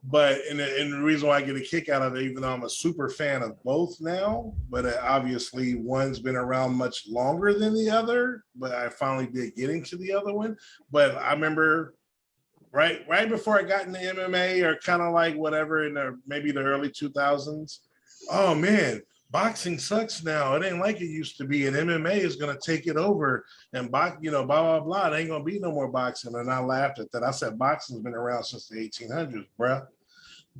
But and the reason why I get a kick out of it, even though I'm a super fan of both now, but obviously one's been around much longer than the other, but I finally did get into the other one. But I remember right before I got into MMA or kind of like whatever in maybe the early 2000s, oh man, boxing sucks now. It ain't like it used to be, and MMA is going to take it over. And blah, blah, blah. It ain't going to be no more boxing. And I laughed at that. I said, boxing's been around since the 1800s, bruh.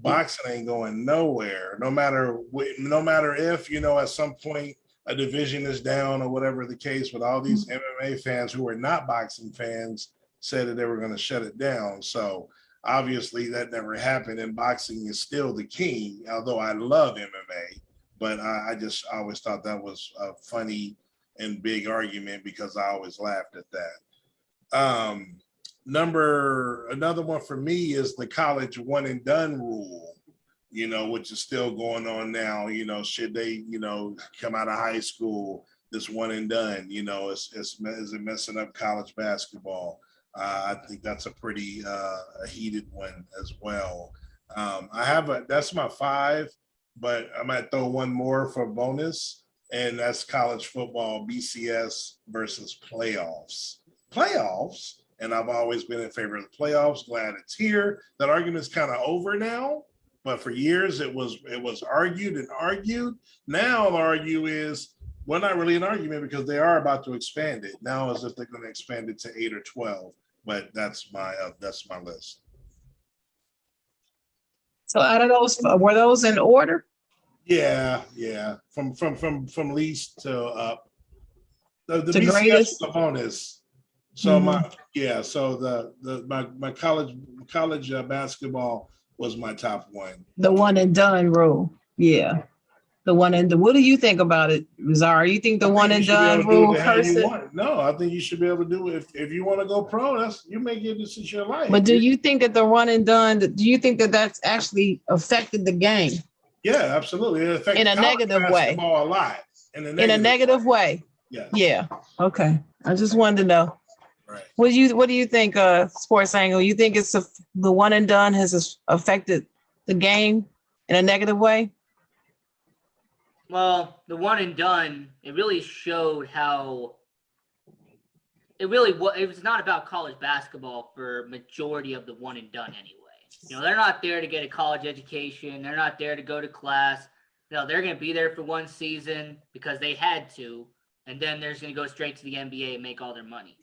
Boxing ain't going nowhere. No matter if, at some point a division is down or whatever the case, but all these MMA fans who are not boxing fans said that they were going to shut it down. So obviously that never happened. And boxing is still the king, although I love MMA. But I always thought that was a funny and big argument because I always laughed at that. Another one for me is the college one and done rule, which is still going on now. Should they, come out of high school, this one and done, is it messing up college basketball? I think that's a pretty a heated one as well. That's my 5, but I might throw one more for bonus, and that's college football BCS versus playoffs. And I've always been in favor of the playoffs. Glad it's here. That argument's kind of over now, but for years it was argued. Now the argue is, well, not really an argument because they are about to expand it now, as if they're going to expand it to 8 or 12. But that's my list. So out of those, were those in order? Yeah. From least to up. The The BCS greatest? is the bonus. So Mhm. so my college basketball was my top one. The one and done rule. Yeah. The one and what do you think about it, Zara? You think the one and done rule person? No, I think you should be able to do it. If you want to go pro, you make your decision your life. But do you think that the one and done, do you think that that's actually affected the game Yeah, absolutely. It affects in a college negative way? basketball a lot. In A negative way? Yes. Yeah. Okay. I just wanted to know. Right. What do you think, Sports Angle? You think the one and done has affected the game in a negative way? Well, the one and done, it really showed how it was not about college basketball for majority of the one and done anyway. They're not there to get a college education. They're not there to go to class. They're going to be there for one season because they had to, and then they're just going to go straight to the NBA and make all their money.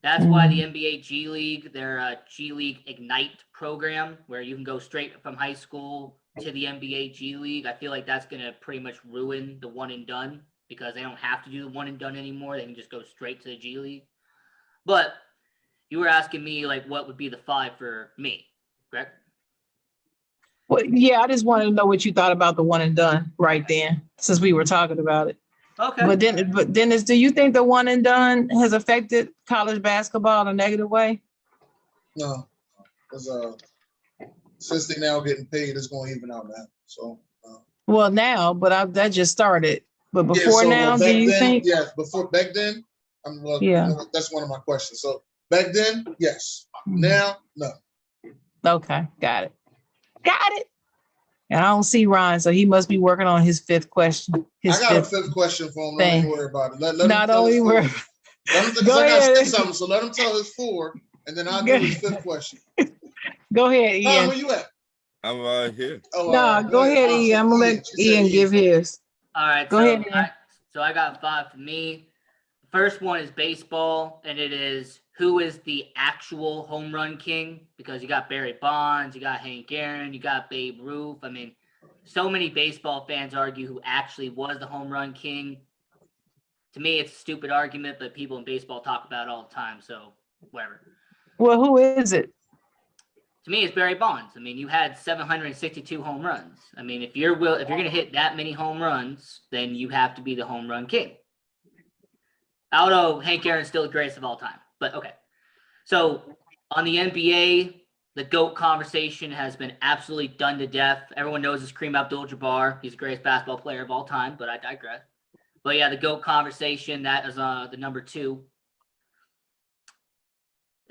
That's why the NBA G League, their G League Ignite program, where you can go straight from high school to the NBA G League, I feel like that's going to pretty much ruin the one and done because they don't have to do the one and done anymore. They can just go straight to the G League. But you were asking me, like, what would be the 5 for me, correct? Well, yeah, I just wanted to know what you thought about the one and done right then, since we were talking about it. Okay. But Dennis, do you think the one and done has affected college basketball in a negative way? No, because since they now getting paid, it's going to even out now. So. Well, now, but that just started. But before so now, back do you then, think? Yes, back then. Yeah. That's one of my questions. So back then, yes. Now, no. Okay, got it. And I don't see Ryan, so he must be working on his 5th question. I got a 5th question for him. Don't even worry about it. Let him Not tell only his worry. 4. I Go got ahead. 6 of them, so let him tell his 4, and then I'll do his 5th question. Go ahead, Tom, Ian. where you at? I'm right here. Oh, No, go ahead, Ian. I'm gonna let Ian give his. All right. Go ahead, Ian. I got 5 for me. First one is baseball, and it is who is the actual home run king? Because you got Barry Bonds, you got Hank Aaron, you got Babe Ruth. I mean, so many baseball fans argue who actually was the home run king. To me, it's a stupid argument, but people in baseball talk about it all the time, so whatever. Well, who is it? To me, it's Barry Bonds. I mean, you had 762 home runs. I mean, if you're going to hit that many home runs, then you have to be the home run king. Although Hank Aaron's still the greatest of all time, but okay. So on the NBA, the GOAT conversation has been absolutely done to death. Everyone knows it's Kareem Abdul-Jabbar. He's the greatest basketball player of all time, but I digress. But yeah, the GOAT conversation, that is the number 2.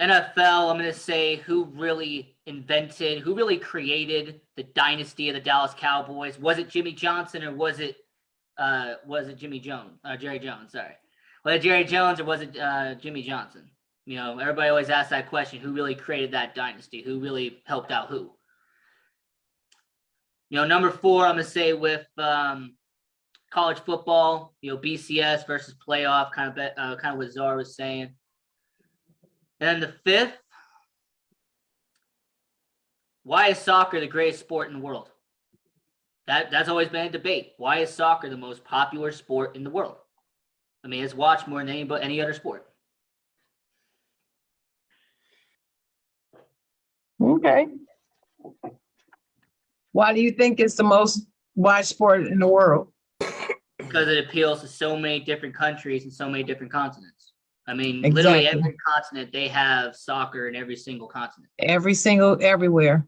NFL, I'm going to say who really created the dynasty of the Dallas Cowboys. Was it Jimmy Johnson or was it Jimmy Jones? Jerry Jones, sorry. Was it Jerry Jones or was it Jimmy Johnson? Everybody always asks that question, who really created that dynasty? Who really helped out who? Number 4, I'm going to say with college football, BCS versus playoff, kind of what Zara was saying. And then the 5th, why is soccer the greatest sport in the world? That's always been a debate. Why is soccer the most popular sport in the world? I mean, it's watched more than any other sport. Okay. Why do you think it's the most watched sport in the world? Because it appeals to so many different countries and so many different continents. I mean, literally Exactly. every continent, they have soccer in every single continent. Everywhere.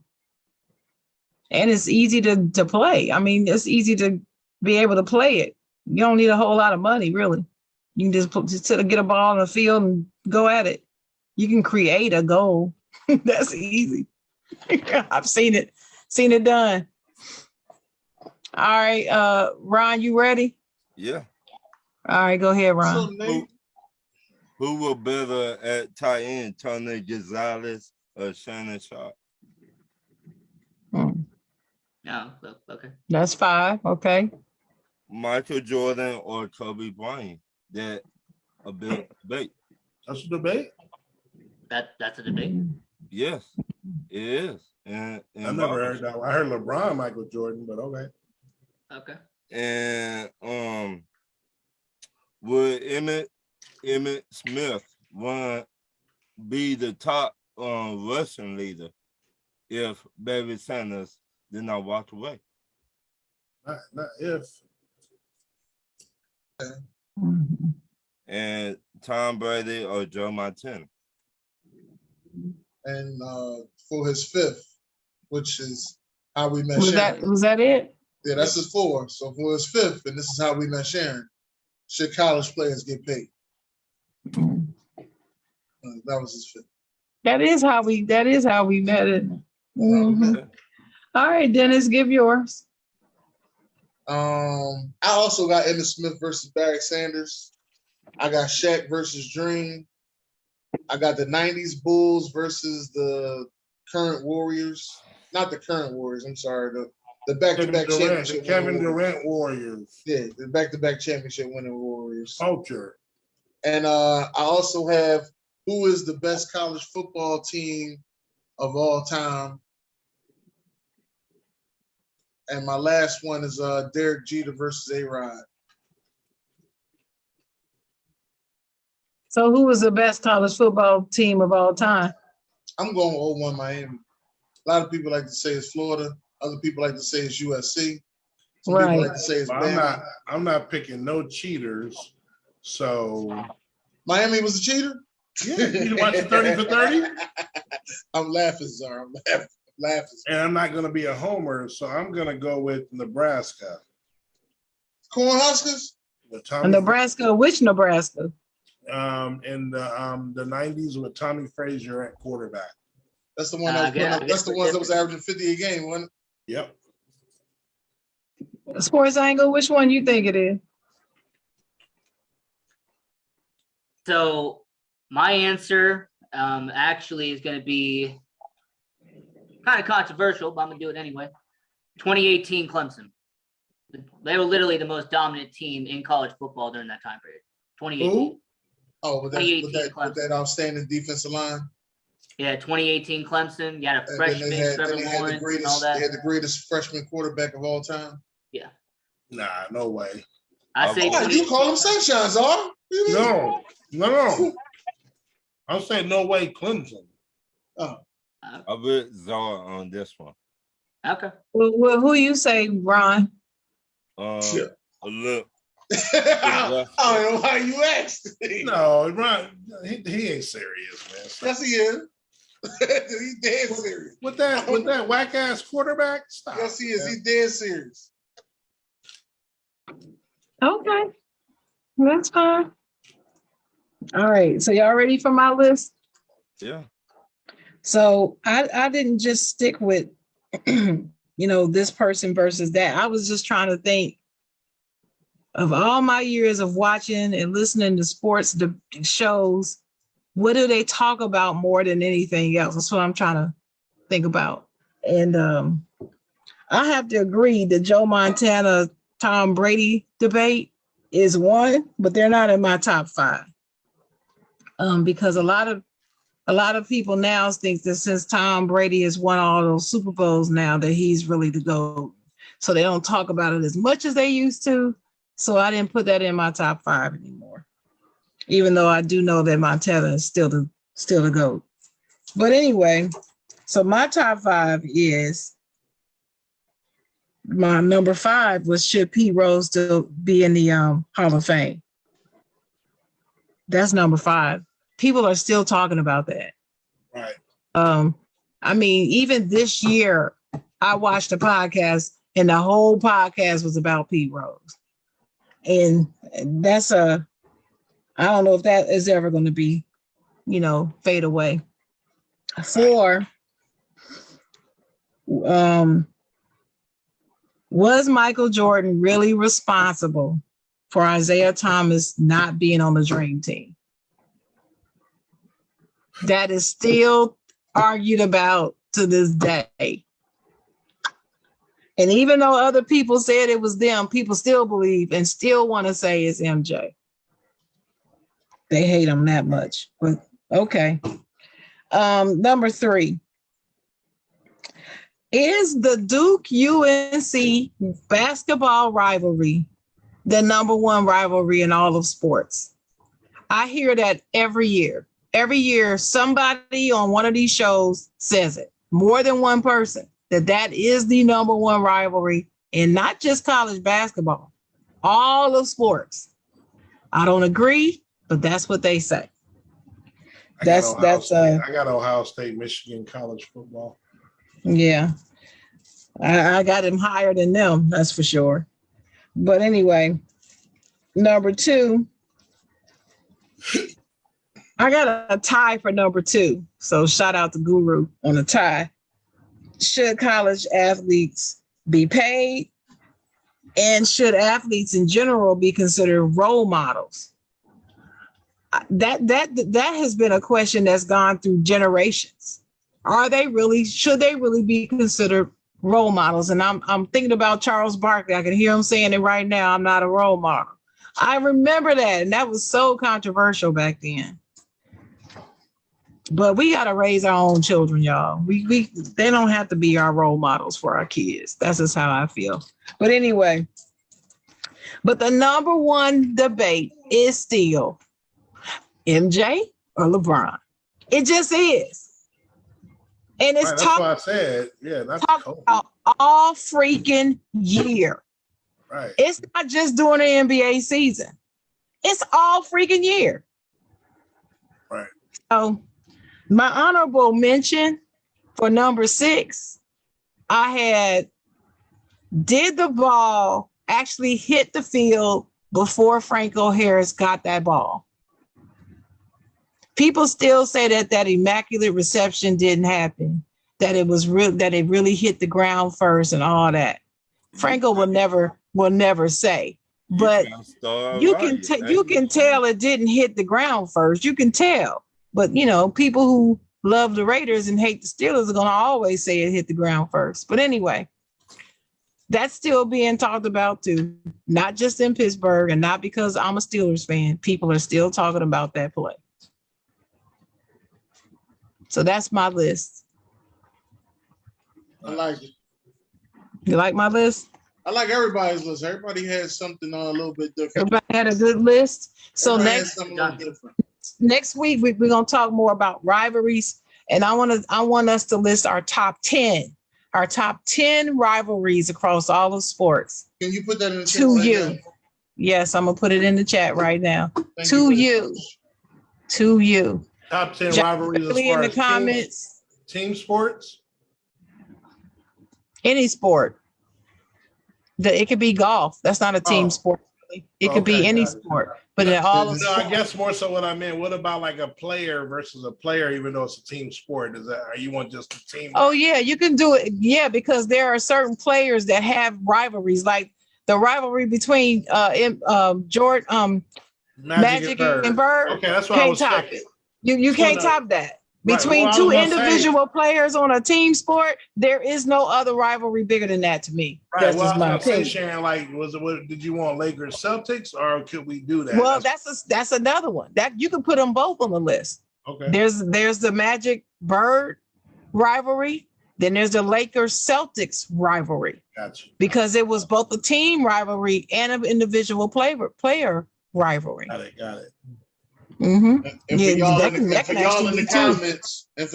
And it's easy to play. I mean, it's easy to be able to play it. You don't need a whole lot of money, really. You can just sit and get a ball on the field and go at it. You can create a goal. That's easy. I've seen it done. All right, Ron, you ready? Yeah. All right, go ahead, So, Ron. Nate, Who were better at tight end, Tony Gonzalez or Shannon Sharp? Hmm, No, okay. That's 5. Okay. Michael Jordan or Kobe Bryant? That a big debate. That's a debate. That's a debate. Yes, it is. And I never heard that. I heard LeBron, Michael Jordan, but okay. Okay. And would Emmett Smith be the top rushing leader if Barry Sanders did not walk away? Not if. Mhm. And Tom Brady or Joe Montana? and for his 5th, which is how we met Was Sharon. that it? Yeah, that's his 4. So for his 5th, and this is how we met Sharon. Should college players get paid? Mhm. That was his 5th. That is how we met it. Mhm. All right, Dennis, give yours. I also got Emmitt Smith versus Barry Sanders. I got Shaq versus Dream. I got the 90s Bulls versus the current Warriors. Not the current Warriors, I'm sorry. The back-to-back championship. Kevin Durant Warriors. Yeah, the back-to-back championship winning Warriors. Culture. And I also have who is the best college football team of all time. And my last one is Derek Jeter versus A-Rod. So who was the best college football team of all time? I'm going 0-1 Miami. A lot of people like to say it's Florida. Other people like to say it's USC. Some Right. people like to say it's Bama. I'm not picking no cheaters. So Miami was a cheater? yeah, you watch the 30 for 30? I'm laughing, Czar. I'm laughing. And I'm not gonna be a homer, so I'm gonna go with Nebraska. Cornhuskers? With Tommy Nebraska, which Nebraska? in the 90s with Tommy Frazier at quarterback. That's the one that's the ones that was averaging 50 a game, wasn't it? Yep. Sports Angle, which one you think it is? So my answer actually is going to be kind of controversial, but I'm going to do it anyway. 2018 Clemson. They were literally the most dominant team in college football during that time period. 2018. Who? Oh, with that outstanding defensive line. Yeah, 2018 Clemson. You had a And freshman, Trevor they had Lawrence, and all that. They had the greatest freshman quarterback of all time. Nah, no way. I say Oh, you call him Sunshine, Czar? No. I'm saying no way, Clemson. Oh, I'll bet Czar on this one. okay. Well, who you say, Ron? sure. Look, I don't know why you asked. No, Ron, he ain't serious, man. Yes, he is. He's dead serious. With that whack ass quarterback, stop. Yes, he is. He's dead serious. Okay, that's fine. All right, so y'all ready for my list? yeah. So I didn't just stick with, this person versus that. I was just trying to think of all my years of watching and listening to sports shows. What do they talk about more than anything else? That's what I'm trying to think about. And I have to agree the Joe Montana, Tom Brady debate is one, but they're not in my top 5. Because a lot of people now think that since Tom Brady has won all those Super Bowls now that he's really the GOAT. So they don't talk about it as much as they used to. So I didn't put that in my top 5 anymore. Even though I do know that Montana is still the GOAT. But anyway, so my top 5 is my number 5 was should Pete Rose still be in the Hall of Fame? That's number 5. People are still talking about that. Right. I mean, even this year, I watched a podcast and the whole podcast was about Pete Rose. And that's I don't know if that is ever going to be, fade away. 4, was Michael Jordan really responsible for Isaiah Thomas not being on the Dream Team? That is still argued about to this day. And even though other people said it was them, people still believe and still want to say it's MJ. They hate him that much, but okay. Number 3. Is the Duke UNC basketball rivalry the number 1 rivalry in all of sports? I hear that every year. Every year, somebody on one of these shows says it. More than one person. That is the number 1 rivalry in not just college basketball, all of sports. I don't agree, but that's what they say. I got Ohio State, Michigan college football. Yeah. I got him higher than them, that's for sure. But anyway, number 2, I got a tie for number 2. So shout out to Guru on a tie. Should college athletes be paid? And should athletes in general be considered role models? That has been a question that's gone through generations. Should they really be considered role models? And I'm thinking about Charles Barkley. I can hear him saying it right now. I'm not a role model. I remember that. And that was so controversial back then. But we got to raise our own children, y'all. They don't have to be our role models for our kids. That's just how I feel. But anyway, the number 1 debate is still MJ or LeBron. It just is. And it's that's why I said, that's talked about all freaking year. Right. It's not just during the NBA season. It's all freaking year. Right. So my honorable mention for number 6, I had, did the ball actually hit the field before Franco Harris got that ball? People still say that immaculate reception didn't happen, that it was real, that it really hit the ground first and all that. Franco will never say, but you can tell it didn't hit the ground first. You can tell. But, people who love the Raiders and hate the Steelers are going to always say it hit the ground first. But anyway, that's still being talked about too, not just in Pittsburgh and not because I'm a Steelers fan. People are still talking about that play. So that's my list. I like it. You like my list? I like everybody's list. Everybody has something a little bit different. Everybody had a good list. So Everybody has something a little different. Next week we're going to talk more about rivalries, and I want us to list our top 10 rivalries across all of sports. Can you put that in the chat? To you. Yes, I'm going to put it in the chat right now. To you. Top 10 rivalries as far in the as comments. Team sports? Any sport. It could be golf. That's not a team sport. It could be any sport. But in all of I guess more so what I meant. What about like a player versus a player, even though it's a team sport? Are you want just a team? Oh yeah, you can do it. Yeah, because there are certain players that have rivalries, like the rivalry between Jordan, Magic and Bird. Okay, that's what I was checking. You can't top that. Between two individual players on a team sport, there is no other rivalry bigger than that to me. Right. That's well, just my opinion. Sharon, like, did you want Lakers Celtics, or could we do that? Well, that's another one. That you can put them both on the list. Okay. There's the Magic Bird rivalry. Then there's the Lakers Celtics rivalry. Gotcha. Because it was both a team rivalry and an individual player rivalry. Got it. Mm-hmm. And for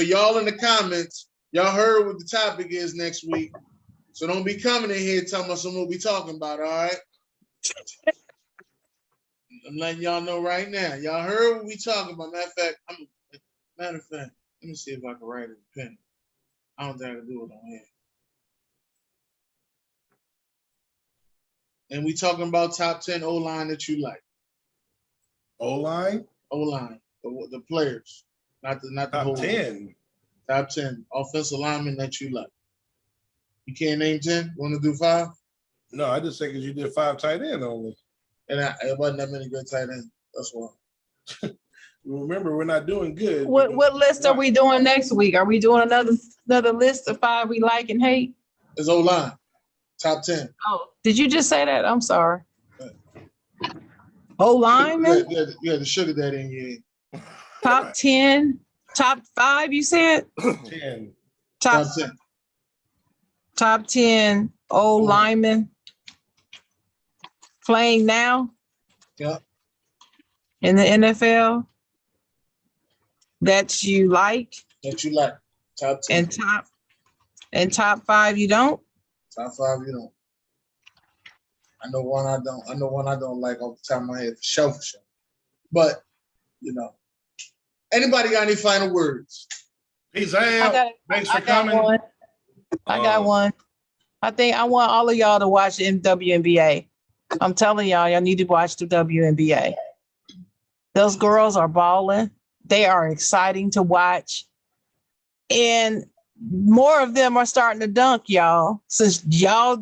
y'all in the comments, y'all heard what the topic is next week. So don't be coming in here telling us what we'll be talking about, all right? I'm letting y'all know right now. Y'all heard what we talking about. Matter of fact, let me see if I can write it in pen. I don't think I can do it on here. And we talking about top 10 O-line that you like. O-line, O-line, the players, not the whole top 10. Top 10 offensive linemen that you like. You can't name 10? Want to do 5? No, I just say because you did 5 tight end only. And it wasn't that many good tight ends. That's why. Remember, we're not doing good. What list are we doing next week? Are we doing another list of 5 we like and hate? It's O-line, top 10. Oh, did you just say that? I'm sorry. O lineman, You had to sugar that in your top 10, top 5, you said? 10. Top 10. top 10 O linemen playing now Yeah. in the NFL that you like, That you like. Top 10. and top 5 you don't? Top 5 you don't. I know one I don't. I know one I don't like off the top of my head for sure. But, anybody got any final words? Peace out. Thanks for coming. One. I got one. I think I want all of y'all to watch the WNBA. I'm telling y'all need to watch the WNBA. Those girls are balling. They are exciting to watch. And more of them are starting to dunk, y'all. Since y'all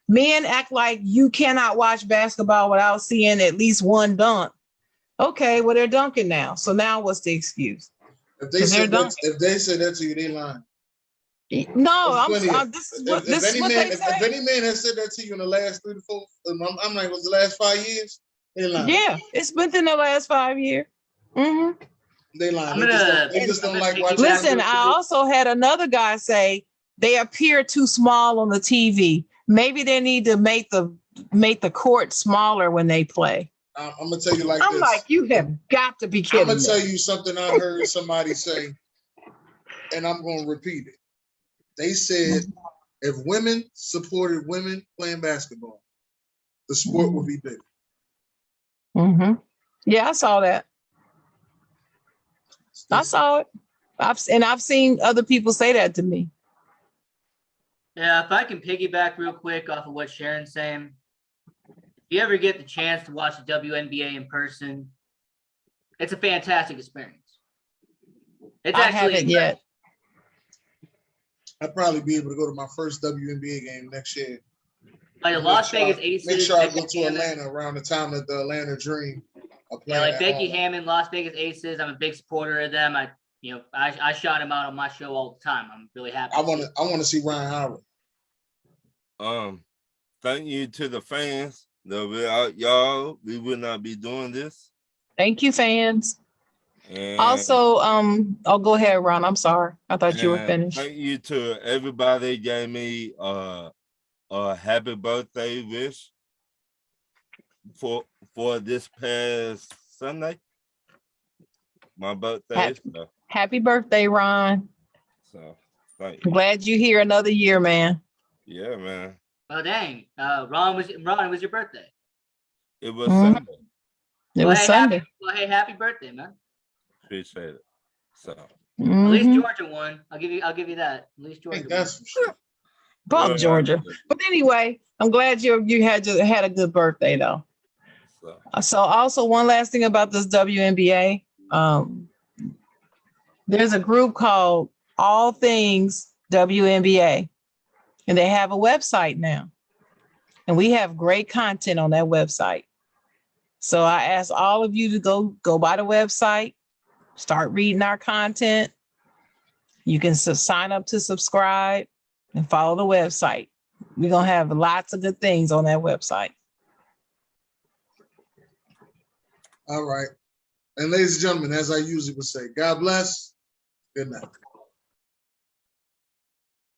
men act like you cannot watch basketball without seeing at least one dunk. Okay, well, they're dunking now. So now what's the excuse? If they said that to you, they lying. No, If this is what they say. If any man has said that to you in the last 3 to 4, I'm like, was the last 5 years? They lying. Yeah, it's within the last 5 years. Mm-hmm. They lying. They just don't like watching. Listen, I also had another guy say they appear too small on the TV. Maybe they need to make the court smaller when they play. I'm gonna tell you like I'm this. like, you have got to be kidding I'm gonna me. tell you something I heard somebody say, and I'm gonna repeat it. They said if women supported women playing basketball, the sport would be bigger. Mm-hmm. Yeah, I saw that. I saw it. I've seen other people say that to me. Yeah, if I can piggyback real quick off of what Sharon's saying, if you ever get the chance to watch the WNBA in person, it's a fantastic experience. It's I haven't yet. I'll probably be able to go to my first WNBA game next year. Like the Las Vegas Aces. Make sure I go to Atlanta around the time that the Atlanta Dream are playing. Yeah, like Becky Hammon, Las Vegas Aces. I'm a big supporter of them. I shot him out on my show all the time. I'm really happy. I want to see Ryan Howard. Thank you to the fans. Without y'all, we would not be doing this. Thank you, fans. And Also, go ahead, Ron. I'm sorry. I thought you were finished. Thank you to everybody gave me a happy birthday wish for this past Sunday. My birthday. Happy birthday, Ron. So thank you. I'm glad you're here another year, man. Yeah, man. Oh dang. Ron, it was your birthday. It was Sunday. It was Sunday. Happy birthday, man. Appreciate it. So at least Georgia won. I'll give you that. At least Georgia. That's for sure. Bump Georgia. But anyway, I'm glad you had a good birthday though. So also one last thing about this WNBA. There's a group called All Things WNBA, and they have a website now. And we have great content on that website. So I ask all of you to go by the website, start reading our content. You can sign up to subscribe and follow the website. We're going to have lots of good things on that website. All right. And ladies and gentlemen, as I usually would say, God bless. Good night.